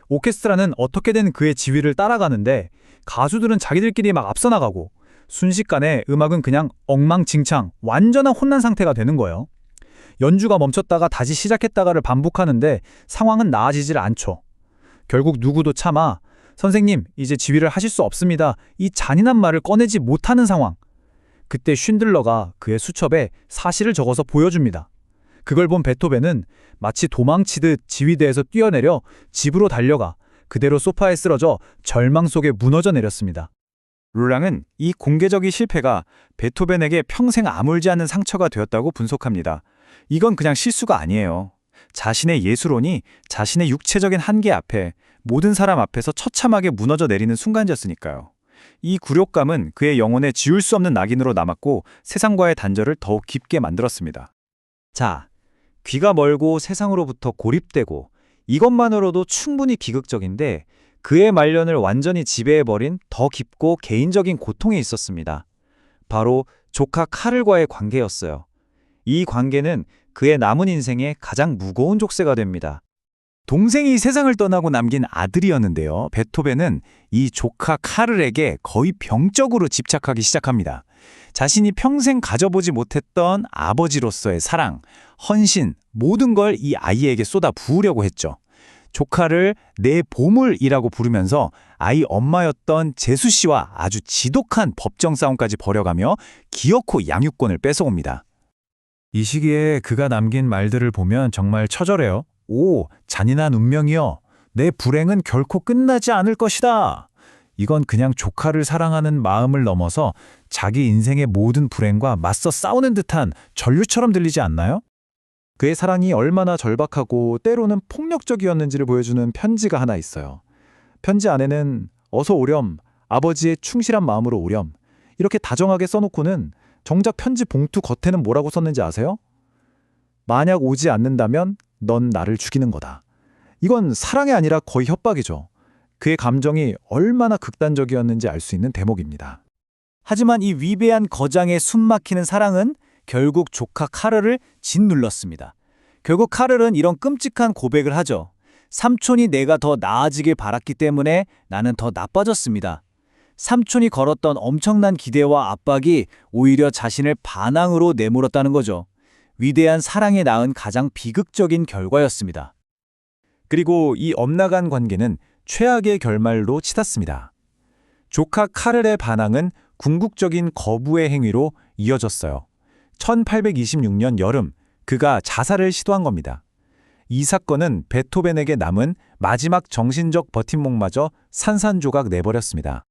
Speaker 8: 오케스트라는 어떻게든 그의 지휘를 따라가는데 가수들은 자기들끼리 막 앞서 나가고 순식간에 음악은 그냥 엉망진창, 완전한 혼란 상태가 되는 거예요. 연주가 멈췄다가 다시 시작했다가를 반복하는데 상황은 나아지질 않죠. 결국 누구도 차마 선생님, 이제 지휘를 하실 수 없습니다, 이 잔인한 말을 꺼내지 못하는 상황. 그때 쉰들러가 그의 수첩에 사실을 적어서 보여줍니다. 그걸 본 베토벤은 마치 도망치듯 지휘대에서 뛰어내려 집으로 달려가 그대로 소파에 쓰러져 절망 속에 무너져 내렸습니다.
Speaker 5: 룰랑은 이 공개적인 실패가 베토벤에게 평생 아물지 않는 상처가 되었다고 분석합니다. 이건 그냥 실수가 아니에요. 자신의 예술혼이 자신의 육체적인 한계 앞에 모든 사람 앞에서 처참하게 무너져 내리는 순간이었으니까요. 이 굴욕감은 그의 영혼에 지울 수 없는 낙인으로 남았고 세상과의 단절을 더욱 깊게 만들었습니다.
Speaker 6: 자, 귀가 멀고 세상으로부터 고립되고 이것만으로도 충분히 비극적인데 그의 말년을 완전히 지배해버린 더 깊고 개인적인 고통이 있었습니다. 바로 조카 카를과의 관계였어요. 이 관계는 그의 남은 인생의 가장 무거운 족쇄가 됩니다.
Speaker 5: 동생이 세상을 떠나고 남긴 아들이었는데요. 베토벤은 이 조카 카를에게 거의 병적으로 집착하기 시작합니다. 자신이 평생 가져보지 못했던 아버지로서의 사랑, 헌신, 모든 걸 이 아이에게 쏟아 부으려고 했죠. 조카를 내 보물이라고 부르면서 아이 엄마였던 제수 씨와 아주 지독한 법정 싸움까지 벌여가며 기어코 양육권을 뺏어옵니다.
Speaker 8: 이 시기에 그가 남긴 말들을 보면 정말 처절해요.
Speaker 5: 오, 잔인한 운명이여. 내 불행은 결코 끝나지 않을 것이다. 이건 그냥 조카를 사랑하는 마음을 넘어서 자기 인생의 모든 불행과 맞서 싸우는 듯한 전류처럼 들리지 않나요? 그의 사랑이 얼마나 절박하고 때로는 폭력적이었는지를 보여주는 편지가 하나 있어요. 편지 안에는 어서 오렴, 아버지의 충실한 마음으로 오렴, 이렇게 다정하게 써놓고는
Speaker 6: 정작 편지 봉투 겉에는 뭐라고 썼는지 아세요? 만약 오지 않는다면 넌 나를 죽이는 거다. 이건 사랑이 아니라 거의 협박이죠. 그의 감정이 얼마나 극단적이었는지 알 수 있는 대목입니다.
Speaker 4: 하지만 이 위대한 거장의 숨막히는 사랑은 결국 조카 카를을 짓눌렀습니다. 결국 카를은 이런 끔찍한 고백을 하죠. 삼촌이 내가 더 나아지길 바랐기 때문에 나는 더 나빠졌습니다. 삼촌이 걸었던 엄청난 기대와 압박이 오히려 자신을 반항으로 내몰았다는 거죠. 위대한 사랑에 낳은 가장 비극적인 결과였습니다.
Speaker 6: 그리고 이 엇나간 관계는 최악의 결말로 치닫습니다. 조카 카를의 반항은 궁극적인 거부의 행위로 이어졌어요. 1826년 여름, 그가 자살을 시도한 겁니다. 이 사건은 베토벤에게 남은 마지막 정신적 버팀목마저 산산조각 내버렸습니다.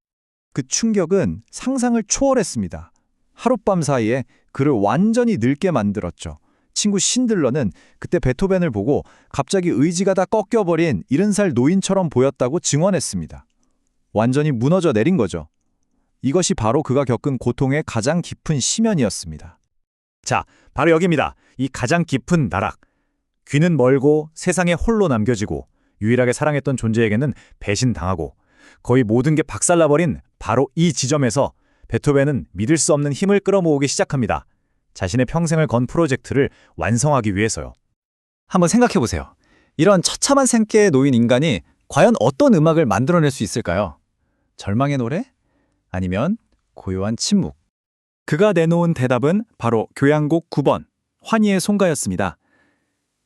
Speaker 6: 그 충격은 상상을 초월했습니다. 하룻밤 사이에 그를 완전히 늙게 만들었죠. 친구 신들러는 그때 베토벤을 보고 갑자기 의지가 다 꺾여버린 70살 노인처럼 보였다고 증언했습니다. 완전히 무너져 내린 거죠. 이것이 바로 그가 겪은 고통의 가장 깊은 심연이었습니다.
Speaker 4: 자, 바로 여기입니다. 이 가장 깊은 나락. 귀는 멀고 세상에 홀로 남겨지고 유일하게 사랑했던 존재에게는 배신당하고 거의 모든 게 박살나버린 바로 이 지점에서 베토벤은 믿을 수 없는 힘을 끌어모으기 시작합니다. 자신의 평생을 건 프로젝트를 완성하기 위해서요.
Speaker 5: 한번 생각해보세요. 이런 처참한 생계에 놓인 인간이 과연 어떤 음악을 만들어낼 수 있을까요? 절망의 노래? 아니면 고요한 침묵?
Speaker 6: 그가 내놓은 대답은 바로 교향곡 9번, 환희의 송가였습니다.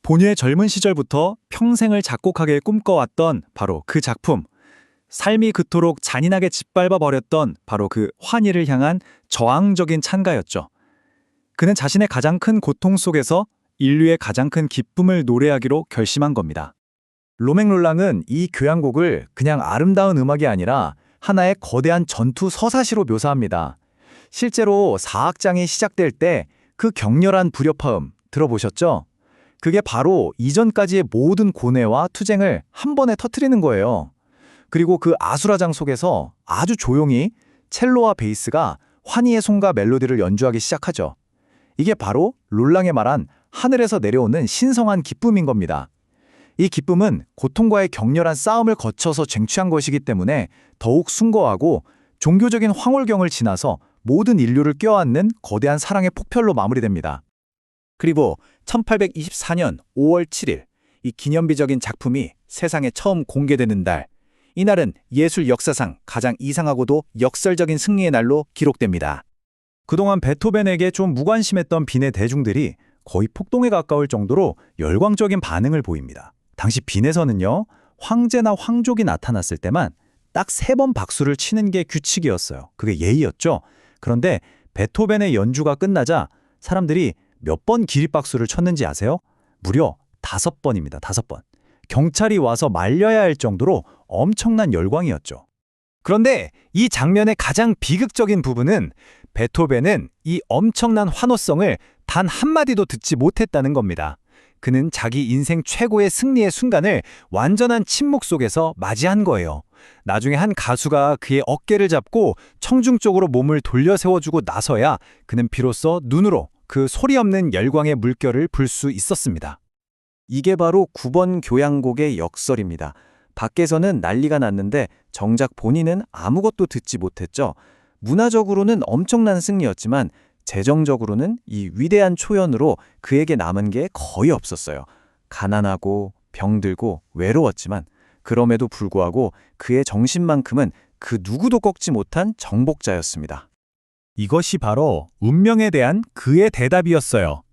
Speaker 6: 본유의 젊은 시절부터 평생을 작곡하게 꿈꿔왔던 바로 그 작품, 삶이 그토록 잔인하게 짓밟아 버렸던 바로 그 환희를 향한 저항적인 찬가였죠. 그는 자신의 가장 큰 고통 속에서 인류의 가장 큰 기쁨을 노래하기로 결심한 겁니다. 로맹 롤랑은 이 교향곡을 그냥 아름다운 음악이 아니라 하나의 거대한 전투 서사시로 묘사합니다. 실제로 사악장이 시작될 때 그 격렬한 불협화음 들어보셨죠? 그게 바로 이전까지의 모든 고뇌와 투쟁을 한 번에 터뜨리는 거예요. 그리고 그 아수라장 속에서 아주 조용히 첼로와 베이스가 환희의 송가 멜로디를 연주하기 시작하죠. 이게 바로 롤랑의 말한 하늘에서 내려오는 신성한 기쁨인 겁니다. 이 기쁨은 고통과의 격렬한 싸움을 거쳐서 쟁취한 것이기 때문에 더욱 숭고하고 종교적인 황홀경을 지나서 모든 인류를 껴안는 거대한 사랑의 폭발로 마무리됩니다. 그리고 1824년 5월 7일, 이 기념비적인 작품이 세상에 처음 공개되는 날, 이날은 예술 역사상 가장 이상하고도 역설적인 승리의 날로 기록됩니다. 그동안 베토벤에게 좀 무관심했던 빈의 대중들이 거의 폭동에 가까울 정도로 열광적인 반응을 보입니다. 당시 빈에서는요, 황제나 황족이 나타났을 때만 딱 3번 박수를 치는 게 규칙이었어요. 그게 예의였죠. 그런데 베토벤의 연주가 끝나자 사람들이 몇 번 기립박수를 쳤는지 아세요? 무려 5번입니다. 5번. 경찰이 와서 말려야 할 정도로 엄청난 열광이었죠. 그런데 이 장면의 가장 비극적인 부분은 베토벤은 이 엄청난 환호성을 단 한마디도 듣지 못했다는 겁니다. 그는 자기 인생 최고의 승리의 순간을 완전한 침묵 속에서 맞이한 거예요. 나중에 한 가수가 그의 어깨를 잡고 청중 쪽으로 몸을 돌려 세워주고 나서야 그는 비로소 눈으로 그 소리 없는 열광의 물결을 불 수 있었습니다. 이게 바로 9번 교향곡의 역설입니다. 밖에서는 난리가 났는데 정작 본인은 아무것도 듣지 못했죠. 문화적으로는 엄청난 승리였지만 재정적으로는 이 위대한 초연으로 그에게 남은 게 거의 없었어요. 가난하고 병들고 외로웠지만 그럼에도 불구하고 그의 정신만큼은 그 누구도 꺾지 못한 정복자였습니다.
Speaker 4: 이것이 바로 운명에 대한 그의 대답이었어요.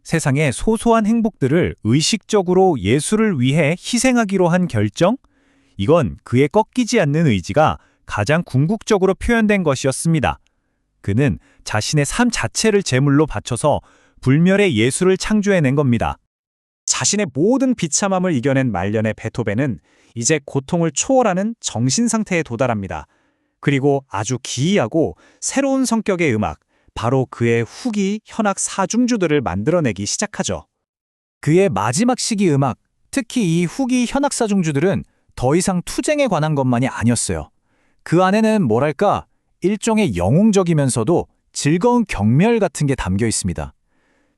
Speaker 4: 세상의 소소한 행복들을 의식적으로 예술을 위해 희생하기로 한 결정? 이건 그의 꺾이지 않는 의지가 가장 궁극적으로 표현된 것이었습니다. 그는 자신의 삶 자체를 제물로 바쳐서 불멸의 예술을 창조해낸 겁니다. 자신의 모든 비참함을 이겨낸 말년의 베토벤은 이제 고통을 초월하는 정신 상태에 도달합니다. 그리고 아주 기이하고 새로운 성격의 음악, 바로 그의 후기 현악 사중주들을 만들어내기 시작하죠.
Speaker 6: 그의 마지막 시기 음악, 특히 이 후기 현악 사중주들은 더 이상 투쟁에 관한 것만이 아니었어요. 그 안에는 뭐랄까 일종의 영웅적이면서도 즐거운 경멸 같은 게 담겨 있습니다.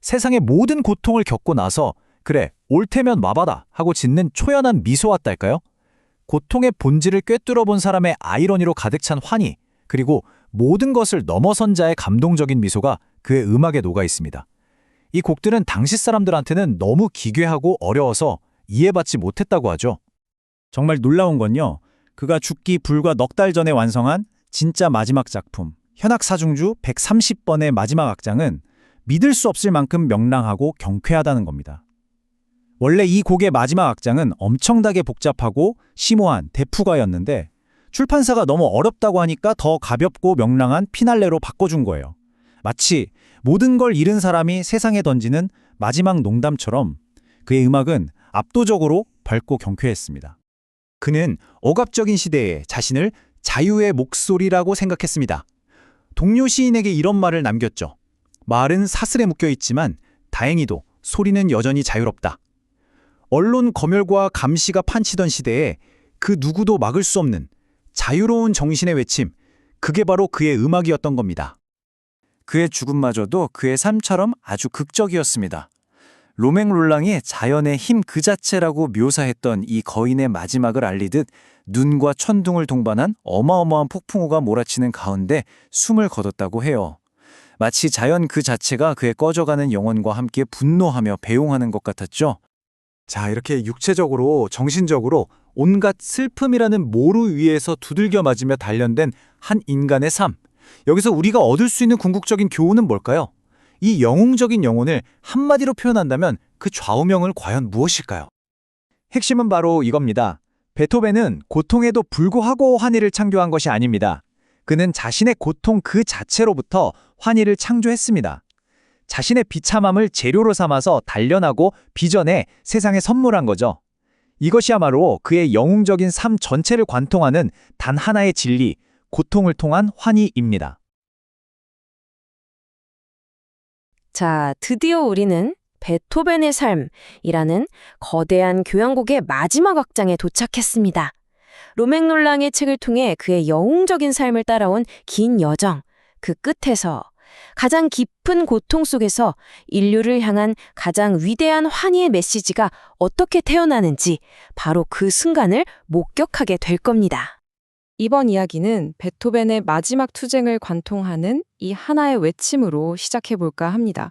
Speaker 6: 세상의 모든 고통을 겪고 나서 그래, 올 테면 와봐라 하고 짓는 초연한 미소 같달까요? 고통의 본질을 꿰뚫어 본 사람의 아이러니로 가득 찬 환희, 그리고 모든 것을 넘어선 자의 감동적인 미소가 그의 음악에 녹아 있습니다. 이 곡들은 당시 사람들한테는 너무 기괴하고 어려워서 이해받지 못했다고 하죠.
Speaker 4: 정말 놀라운 건요. 그가 죽기 불과 넉 달 전에 완성한 진짜 마지막 작품, 현악사중주 130번의 마지막 악장은 믿을 수 없을 만큼 명랑하고 경쾌하다는 겁니다. 원래 이 곡의 마지막 악장은 엄청나게 복잡하고 심오한 대푸가였는데 출판사가 너무 어렵다고 하니까 더 가볍고 명랑한 피날레로 바꿔준 거예요. 마치 모든 걸 잃은 사람이 세상에 던지는 마지막 농담처럼 그의 음악은 압도적으로 밝고 경쾌했습니다.
Speaker 6: 그는 억압적인 시대에 자신을 자유의 목소리라고 생각했습니다. 동료 시인에게 이런 말을 남겼죠. 말은 사슬에 묶여 있지만 다행히도 소리는 여전히 자유롭다. 언론 검열과 감시가 판치던 시대에 그 누구도 막을 수 없는 자유로운 정신의 외침, 그게 바로 그의 음악이었던 겁니다. 그의 죽음마저도 그의 삶처럼 아주 극적이었습니다. 로맹 롤랑이 자연의 힘 그 자체라고 묘사했던 이 거인의 마지막을 알리듯 눈과 천둥을 동반한 어마어마한 폭풍우가 몰아치는 가운데 숨을 거뒀다고 해요. 마치 자연 그 자체가 그의 꺼져가는 영혼과 함께 분노하며 배웅하는 것 같았죠. 자, 이렇게 육체적으로, 정신적으로 온갖 슬픔이라는 모루 위에서 두들겨 맞으며 단련된 한 인간의 삶. 여기서 우리가 얻을 수 있는 궁극적인 교훈은 뭘까요? 이 영웅적인 영혼을 한마디로 표현한다면 그 좌우명을 과연 무엇일까요? 핵심은 바로 이겁니다. 베토벤은 고통에도 불구하고 환희를 창조한 것이 아닙니다. 그는 자신의 고통 그 자체로부터 환희를 창조했습니다. 자신의 비참함을 재료로 삼아서 단련하고 빚어내 세상에 선물한 거죠. 이것이야말로 그의 영웅적인 삶 전체를 관통하는 단 하나의 진리, 고통을 통한 환희입니다.
Speaker 2: 자, 드디어 우리는 베토벤의 삶이라는 거대한 교향곡의 마지막 악장에 도착했습니다. 로맹 롤랑의 책을 통해 그의 영웅적인 삶을 따라온 긴 여정, 그 끝에서 가장 깊은 고통 속에서 인류를 향한 가장 위대한 환희의 메시지가 어떻게 태어나는지 바로 그 순간을 목격하게 될 겁니다.
Speaker 3: 이번 이야기는 베토벤의 마지막 투쟁을 관통하는 이 하나의 외침으로 시작해볼까 합니다.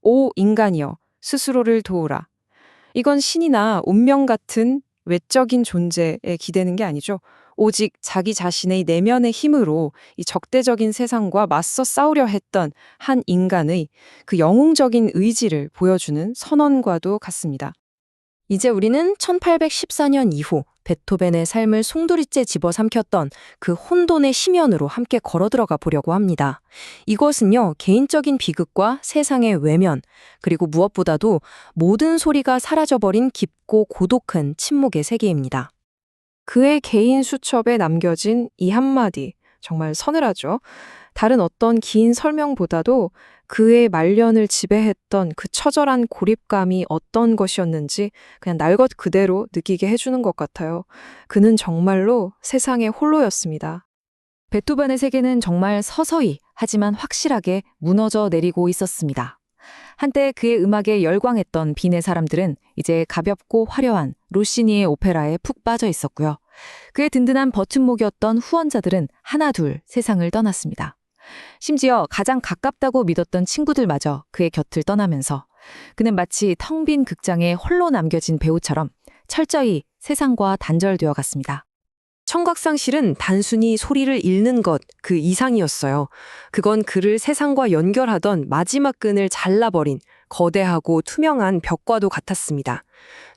Speaker 3: 오 인간이여, 스스로를 도우라. 이건 신이나 운명 같은 외적인 존재에 기대는 게 아니죠. 오직 자기 자신의 내면의 힘으로 이 적대적인 세상과 맞서 싸우려 했던 한 인간의 그 영웅적인 의지를 보여주는 선언과도 같습니다.
Speaker 2: 이제 우리는 1814년 이후 베토벤의 삶을 송두리째 집어삼켰던 그 혼돈의 심연으로 함께 걸어들어가 보려고 합니다. 이것은요, 개인적인 비극과 세상의 외면, 그리고 무엇보다도 모든 소리가 사라져버린 깊고 고독한 침묵의 세계입니다.
Speaker 3: 그의 개인 수첩에 남겨진 이 한마디, 정말 서늘하죠. 다른 어떤 긴 설명보다도 그의 말년을 지배했던 그 처절한 고립감이 어떤 것이었는지 그냥 날 것 그대로 느끼게 해주는 것 같아요. 그는 정말로 세상에 홀로였습니다.
Speaker 7: 베토벤의 세계는 정말 서서히 하지만 확실하게 무너져 내리고 있었습니다. 한때 그의 음악에 열광했던 빈의 사람들은 이제 가볍고 화려한 로시니의 오페라에 푹 빠져 있었고요. 그의 든든한 버팀목이었던 후원자들은 하나둘 세상을 떠났습니다. 심지어 가장 가깝다고 믿었던 친구들마저 그의 곁을 떠나면서 그는 마치 텅 빈 극장에 홀로 남겨진 배우처럼 철저히 세상과 단절되어 갔습니다.
Speaker 2: 청각상실은 단순히 소리를 잃는 것 그 이상이었어요. 그건 그를 세상과 연결하던 마지막 끈을 잘라버린 거대하고 투명한 벽과도 같았습니다.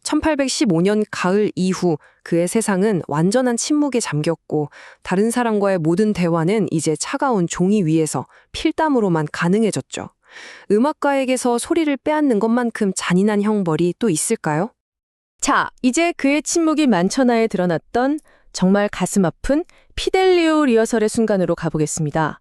Speaker 2: 1815년 가을 이후 그의 세상은 완전한 침묵에 잠겼고 다른 사람과의 모든 대화는 이제 차가운 종이 위에서 필담으로만 가능해졌죠. 음악가에게서 소리를 빼앗는 것만큼 잔인한 형벌이 또 있을까요? 자, 이제 그의 침묵이 만천하에 드러났던 정말 가슴 아픈 피델리오 리허설의 순간으로 가보겠습니다.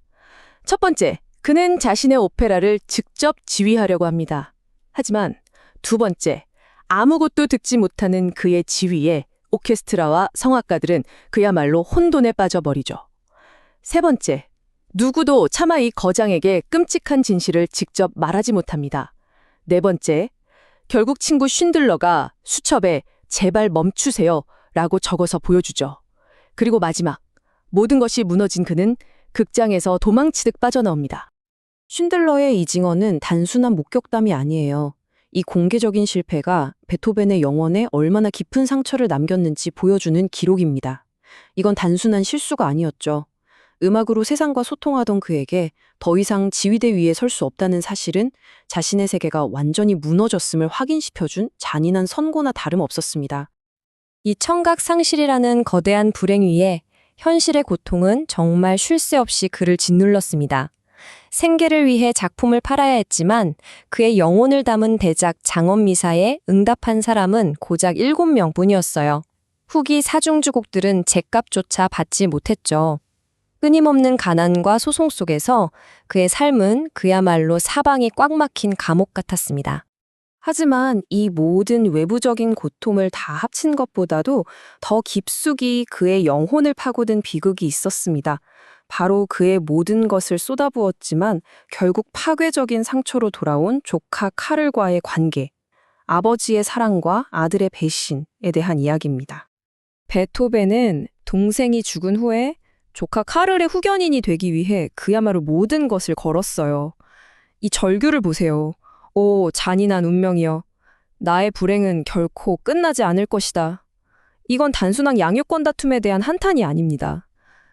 Speaker 2: 첫 번째, 그는 자신의 오페라를 직접 지휘하려고 합니다. 하지만 두 번째, 아무것도 듣지 못하는 그의 지휘에 오케스트라와 성악가들은 그야말로 혼돈에 빠져버리죠. 세 번째, 누구도 차마 이 거장에게 끔찍한 진실을 직접 말하지 못합니다. 네 번째, 결국 친구 쉰들러가 수첩에 제발 멈추세요 라고 적어서 보여주죠. 그리고 마지막, 모든 것이 무너진 그는 극장에서 도망치듯 빠져나옵니다.
Speaker 3: 쉰들러의 이 증언은 단순한 목격담이 아니에요. 이 공개적인 실패가 베토벤의 영혼에 얼마나 깊은 상처를 남겼는지 보여주는 기록입니다. 이건 단순한 실수가 아니었죠. 음악으로 세상과 소통하던 그에게 더 이상 지휘대 위에 설 수 없다는 사실은 자신의 세계가 완전히 무너졌음을 확인시켜준 잔인한 선고나 다름없었습니다.
Speaker 1: 이 청각상실이라는 거대한 불행 위에 현실의 고통은 정말 쉴 새 없이 그를 짓눌렀습니다. 생계를 위해 작품을 팔아야 했지만 그의 영혼을 담은 대작 장엄미사에 응답한 사람은 고작 7명뿐이었어요. 후기 사중주곡들은 죗값조차 받지 못했죠. 끊임없는 가난과 소송 속에서 그의 삶은 그야말로 사방이 꽉 막힌 감옥 같았습니다.
Speaker 3: 하지만 이 모든 외부적인 고통을 다 합친 것보다도 더 깊숙이 그의 영혼을 파고든 비극이 있었습니다. 바로 그의 모든 것을 쏟아부었지만 결국 파괴적인 상처로 돌아온 조카 카를과의 관계, 아버지의 사랑과 아들의 배신에 대한 이야기입니다. 베토벤은 동생이 죽은 후에 조카 카를의 후견인이 되기 위해 그야말로 모든 것을 걸었어요. 이 절규를 보세요. 오, 잔인한 운명이여. 나의 불행은 결코 끝나지 않을 것이다. 이건 단순한 양육권 다툼에 대한 한탄이 아닙니다.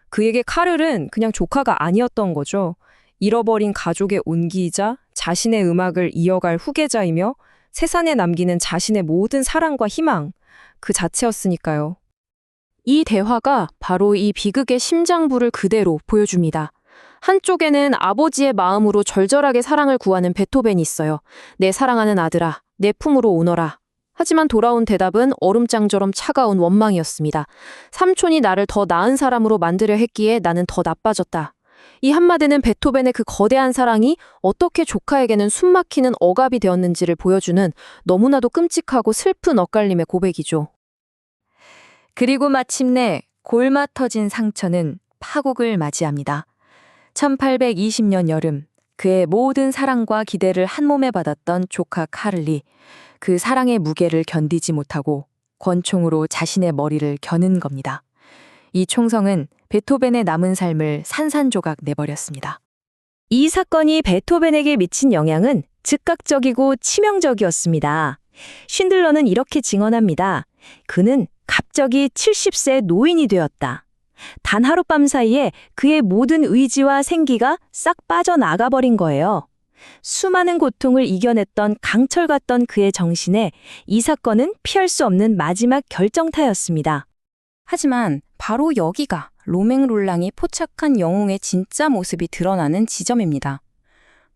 Speaker 3: 그에게 카를은 그냥 조카가 아니었던 거죠. 잃어버린 가족의 온기이자 자신의 음악을 이어갈 후계자이며 세상에 남기는 자신의 모든 사랑과 희망, 그 자체였으니까요. 이 대화가 바로 이 비극의 심장부를 그대로 보여줍니다. 한쪽에는 아버지의 마음으로 절절하게 사랑을 구하는 베토벤이 있어요. 내 사랑하는 아들아, 내 품으로 오너라. 하지만 돌아온 대답은 얼음장처럼 차가운 원망이었습니다. 삼촌이 나를 더 나은 사람으로 만들려 했기에 나는 더 나빠졌다. 이 한마디는 베토벤의 그 거대한 사랑이 어떻게 조카에게는 숨막히는 억압이 되었는지를 보여주는 너무나도 끔찍하고 슬픈 엇갈림의 고백이죠.
Speaker 7: 그리고 마침내 골마 터진 상처는 파국을 맞이합니다. 1820년 여름, 그의 모든 사랑과 기대를 한 몸에 받았던 조카 카를이 그 사랑의 무게를 견디지 못하고 권총으로 자신의 머리를 겨눈 겁니다. 이 총성은 베토벤의 남은 삶을 산산조각 내버렸습니다. 이 사건이 베토벤에게 미친 영향은 즉각적이고 치명적이었습니다. 쉰들러는 이렇게 증언합니다. 그는 갑자기 70세 노인이 되었다. 단 하룻밤 사이에 그의 모든 의지와 생기가 싹 빠져나가버린 거예요. 수많은 고통을 이겨냈던 강철 같던 그의 정신에 이 사건은 피할 수 없는 마지막 결정타였습니다.
Speaker 3: 하지만 바로 여기가 로맹롤랑이 포착한 영웅의 진짜 모습이 드러나는 지점입니다.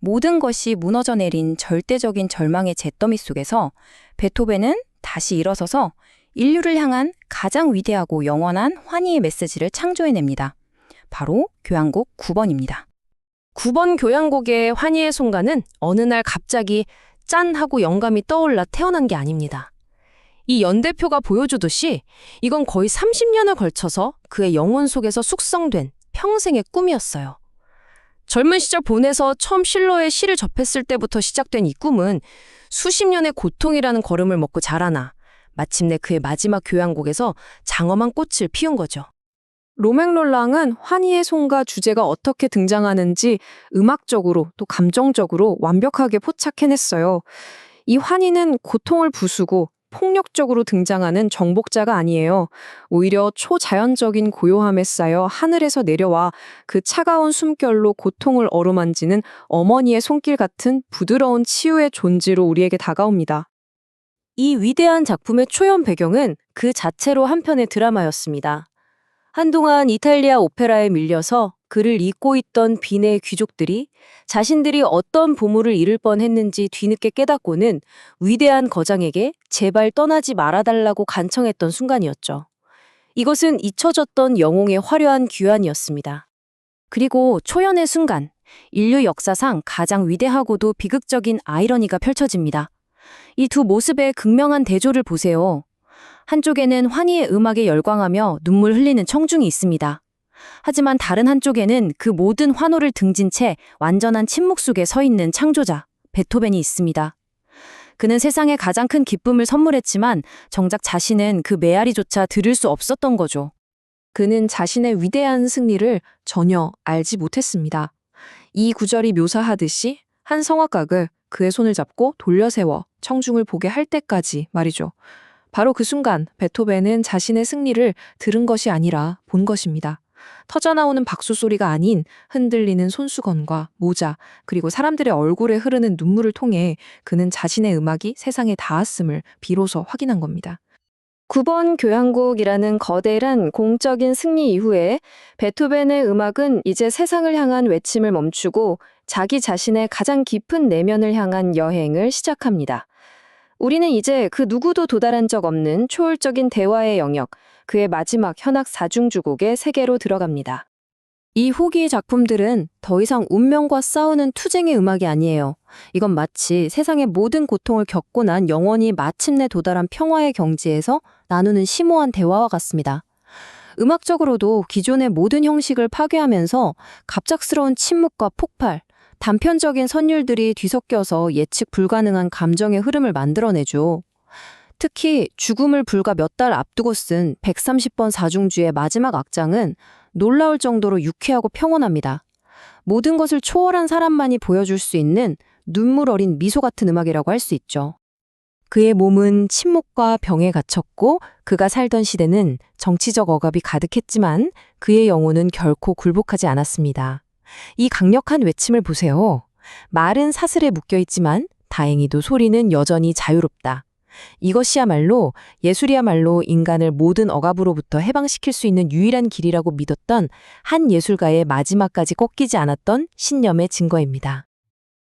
Speaker 3: 모든 것이 무너져 내린 절대적인 절망의 잿더미 속에서 베토벤은 다시 일어서서 인류를 향한 가장 위대하고 영원한 환희의 메시지를 창조해냅니다. 바로 교향곡 9번입니다. 9번 교향곡의 환희의 순간은 어느 날 갑자기 짠 하고 영감이 떠올라 태어난 게 아닙니다. 이 연대표가 보여주듯이 이건 거의 30년을 걸쳐서 그의 영혼 속에서 숙성된 평생의 꿈이었어요. 젊은 시절 본에서 처음 실러의 시를 접했을 때부터 시작된 이 꿈은 수십 년의 고통이라는 걸음을 먹고 자라나 마침내 그의 마지막 교향곡에서 장엄한 꽃을 피운 거죠. 로맹롤랑은 환희의 송가 주제가 어떻게 등장하는지 음악적으로 또 감정적으로 완벽하게 포착해냈어요. 이 환희는 고통을 부수고 폭력적으로 등장하는 정복자가 아니에요. 오히려 초자연적인 고요함에 쌓여 하늘에서 내려와 그 차가운 숨결로 고통을 어루만지는 어머니의 손길 같은 부드러운 치유의 존재로 우리에게 다가옵니다. 이 위대한 작품의 초연 배경은 그 자체로 한 편의 드라마였습니다. 한동안 이탈리아 오페라에 밀려서 그를 잊고 있던 빈의 귀족들이 자신들이 어떤 보물을 잃을 뻔했는지 뒤늦게 깨닫고는 위대한 거장에게 제발 떠나지 말아달라고 간청했던 순간이었죠. 이것은 잊혀졌던 영웅의 화려한 귀환이었습니다. 그리고 초연의 순간, 인류 역사상 가장 위대하고도 비극적인 아이러니가 펼쳐집니다. 이 두 모습의 극명한 대조를 보세요. 한쪽에는 환희의 음악에 열광하며 눈물 흘리는 청중이 있습니다.
Speaker 2: 하지만 다른 한쪽에는 그 모든 환호를 등진 채 완전한 침묵 속에 서 있는 창조자, 베토벤이 있습니다. 그는 세상에 가장 큰 기쁨을 선물했지만 정작 자신은 그 메아리조차 들을 수 없었던 거죠.
Speaker 3: 그는 자신의 위대한 승리를 전혀 알지 못했습니다. 이 구절이 묘사하듯이 한 성악각을 그의 손을 잡고 돌려세워 청중을 보게 할 때까지 말이죠. 바로 그 순간 베토벤은 자신의 승리를 들은 것이 아니라 본 것입니다. 터져나오는 박수 소리가 아닌 흔들리는 손수건과 모자, 그리고 사람들의 얼굴에 흐르는 눈물을 통해 그는 자신의 음악이 세상에 닿았음을 비로소 확인한 겁니다.
Speaker 1: 9번 교향곡이라는 거대한 공적인 승리 이후에 베토벤의 음악은 이제 세상을 향한 외침을 멈추고 자기 자신의 가장 깊은 내면을 향한 여행을 시작합니다. 우리는 이제 그 누구도 도달한 적 없는 초월적인 대화의 영역, 그의 마지막 현악 사중주곡의 세계로 들어갑니다. 이 후기 작품들은 더 이상 운명과 싸우는 투쟁의 음악이 아니에요. 이건 마치 세상의 모든 고통을 겪고 난 영혼이 마침내 도달한 평화의 경지에서 나누는 심오한 대화와 같습니다. 음악적으로도 기존의 모든 형식을 파괴하면서 갑작스러운 침묵과 폭발, 단편적인 선율들이 뒤섞여서 예측 불가능한 감정의 흐름을 만들어내죠. 특히 죽음을 불과 몇 달 앞두고 쓴 130번 사중주의 마지막 악장은 놀라울 정도로 유쾌하고 평온합니다. 모든 것을 초월한 사람만이 보여줄 수 있는 눈물 어린 미소 같은 음악이라고 할 수 있죠. 그의 몸은 침묵과 병에 갇혔고 그가 살던 시대는 정치적 억압이 가득했지만 그의 영혼은 결코 굴복하지 않았습니다. 이 강력한 외침을 보세요. 말은 사슬에 묶여있지만 다행히도 소리는 여전히 자유롭다. 이것이야말로 예술이야말로 인간을 모든 억압으로부터 해방시킬 수 있는 유일한 길이라고 믿었던 한 예술가의 마지막까지 꺾이지 않았던 신념의 증거입니다.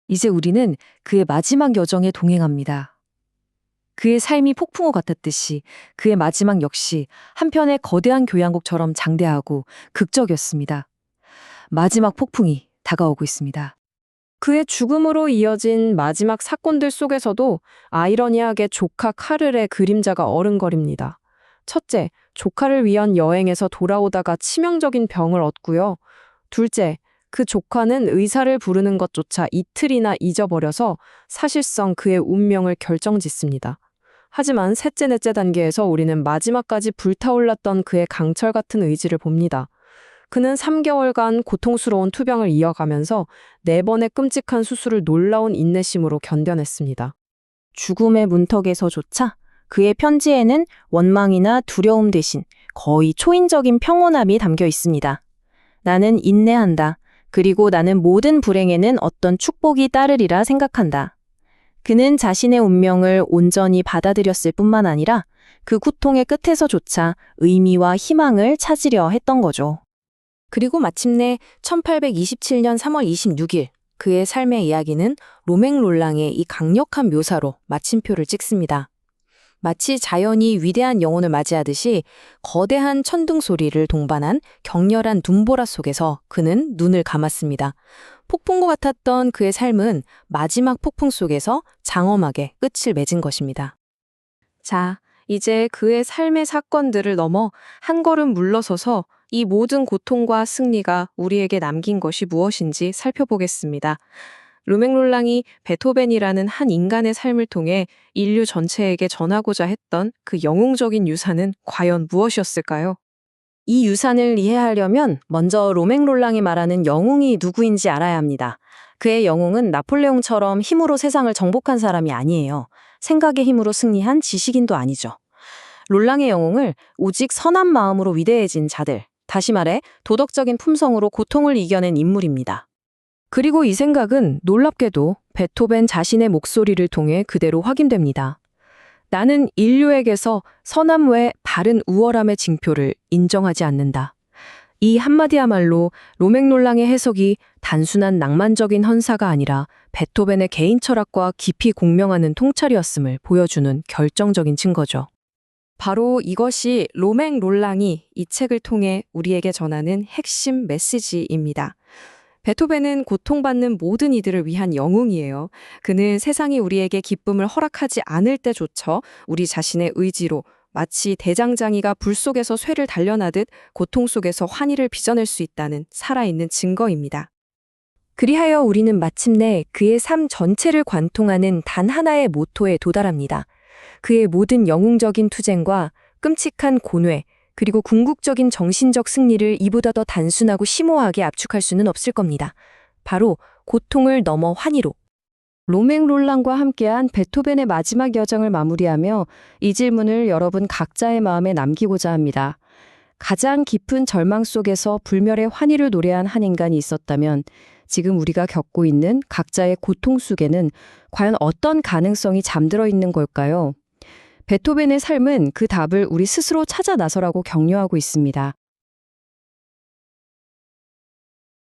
Speaker 1: 이제 우리는 그의 마지막 여정에 동행합니다. 그의 삶이 폭풍우 같았듯이 그의 마지막 역시 한편의 거대한 교향곡처럼 장대하고 극적이었습니다. 마지막 폭풍이 다가오고 있습니다. 그의 죽음으로 이어진 마지막 사건들 속에서도 아이러니하게 조카 카를의 그림자가 어른거립니다. 첫째, 조카를 위한 여행에서 돌아오다가 치명적인 병을 얻고요. 둘째, 그 조카는 의사를 부르는 것조차 이틀이나 잊어버려서 사실상 그의 운명을 결정짓습니다. 하지만 셋째, 넷째 단계에서 우리는 마지막까지 불타올랐던 그의 강철 같은 의지를 봅니다. 그는 3개월간 고통스러운 투병을 이어가면서 4번의 끔찍한 수술을 놀라운 인내심으로 견뎌냈습니다.
Speaker 2: 죽음의 문턱에서조차 그의 편지에는 원망이나 두려움 대신 거의 초인적인 평온함이 담겨 있습니다. 나는 인내한다. 그리고 나는 모든 불행에는 어떤 축복이 따르리라 생각한다. 그는 자신의 운명을 온전히 받아들였을 뿐만 아니라 그 고통의 끝에서조차 의미와 희망을 찾으려 했던 거죠. 그리고 마침내 1827년 3월 26일 그의 삶의 이야기는 로맹 롤랑의 이 강력한 묘사로 마침표를 찍습니다. 마치 자연이 위대한 영혼을 맞이하듯이 거대한 천둥 소리를 동반한 격렬한 눈보라 속에서 그는 눈을 감았습니다. 폭풍과 같았던 그의 삶은 마지막 폭풍 속에서 장엄하게 끝을 맺은 것입니다.
Speaker 3: 자, 이제 그의 삶의 사건들을 넘어 한 걸음 물러서서 이 모든 고통과 승리가 우리에게 남긴 것이 무엇인지 살펴보겠습니다. 로맹 롤랑이 베토벤이라는 한 인간의 삶을 통해 인류 전체에게 전하고자 했던 그 영웅적인 유산은 과연 무엇이었을까요?
Speaker 2: 이 유산을 이해하려면 먼저 로맹 롤랑이 말하는 영웅이 누구인지 알아야 합니다. 그의 영웅은 나폴레옹처럼 힘으로 세상을 정복한 사람이 아니에요. 생각의 힘으로 승리한 지식인도 아니죠. 롤랑의 영웅을 오직 선한 마음으로 위대해진 자들, 다시 말해 도덕적인 품성으로 고통을 이겨낸 인물입니다.
Speaker 3: 그리고 이 생각은 놀랍게도 베토벤 자신의 목소리를 통해 그대로 확인됩니다. 나는 인류에게서 선함 외 바른 우월함의 징표를 인정하지 않는다. 이 한마디야말로 로맹 롤랑의 해석이 단순한 낭만적인 헌사가 아니라 베토벤의 개인 철학과 깊이 공명하는 통찰이었음을 보여주는 결정적인 증거죠. 바로 이것이 로맹 롤랑이 이 책을 통해 우리에게 전하는 핵심 메시지입니다. 베토벤은 고통받는 모든 이들을 위한 영웅이에요. 그는 세상이 우리에게 기쁨을 허락하지 않을 때조차 우리 자신의 의지로
Speaker 2: 마치 대장장이가 불 속에서 쇠를 단련하듯 고통 속에서 환희를 빚어낼 수 있다는 살아있는 증거입니다.
Speaker 1: 그리하여 우리는 마침내 그의 삶 전체를 관통하는 단 하나의 모토에 도달합니다. 그의 모든 영웅적인 투쟁과 끔찍한 고뇌, 그리고 궁극적인 정신적 승리를 이보다 더 단순하고 심오하게 압축할 수는 없을 겁니다. 바로 고통을 넘어 환희로.
Speaker 7: 로맹 롤랑과 함께한 베토벤의 마지막 여정을 마무리하며 이 질문을 여러분 각자의 마음에 남기고자 합니다. 가장 깊은 절망 속에서 불멸의 환희를 노래한 한 인간이 있었다면 지금 우리가 겪고 있는 각자의 고통 속에는 과연 어떤 가능성이 잠들어 있는 걸까요? 베토벤의 삶은 그 답을 우리 스스로 찾아 나서라고 격려하고 있습니다.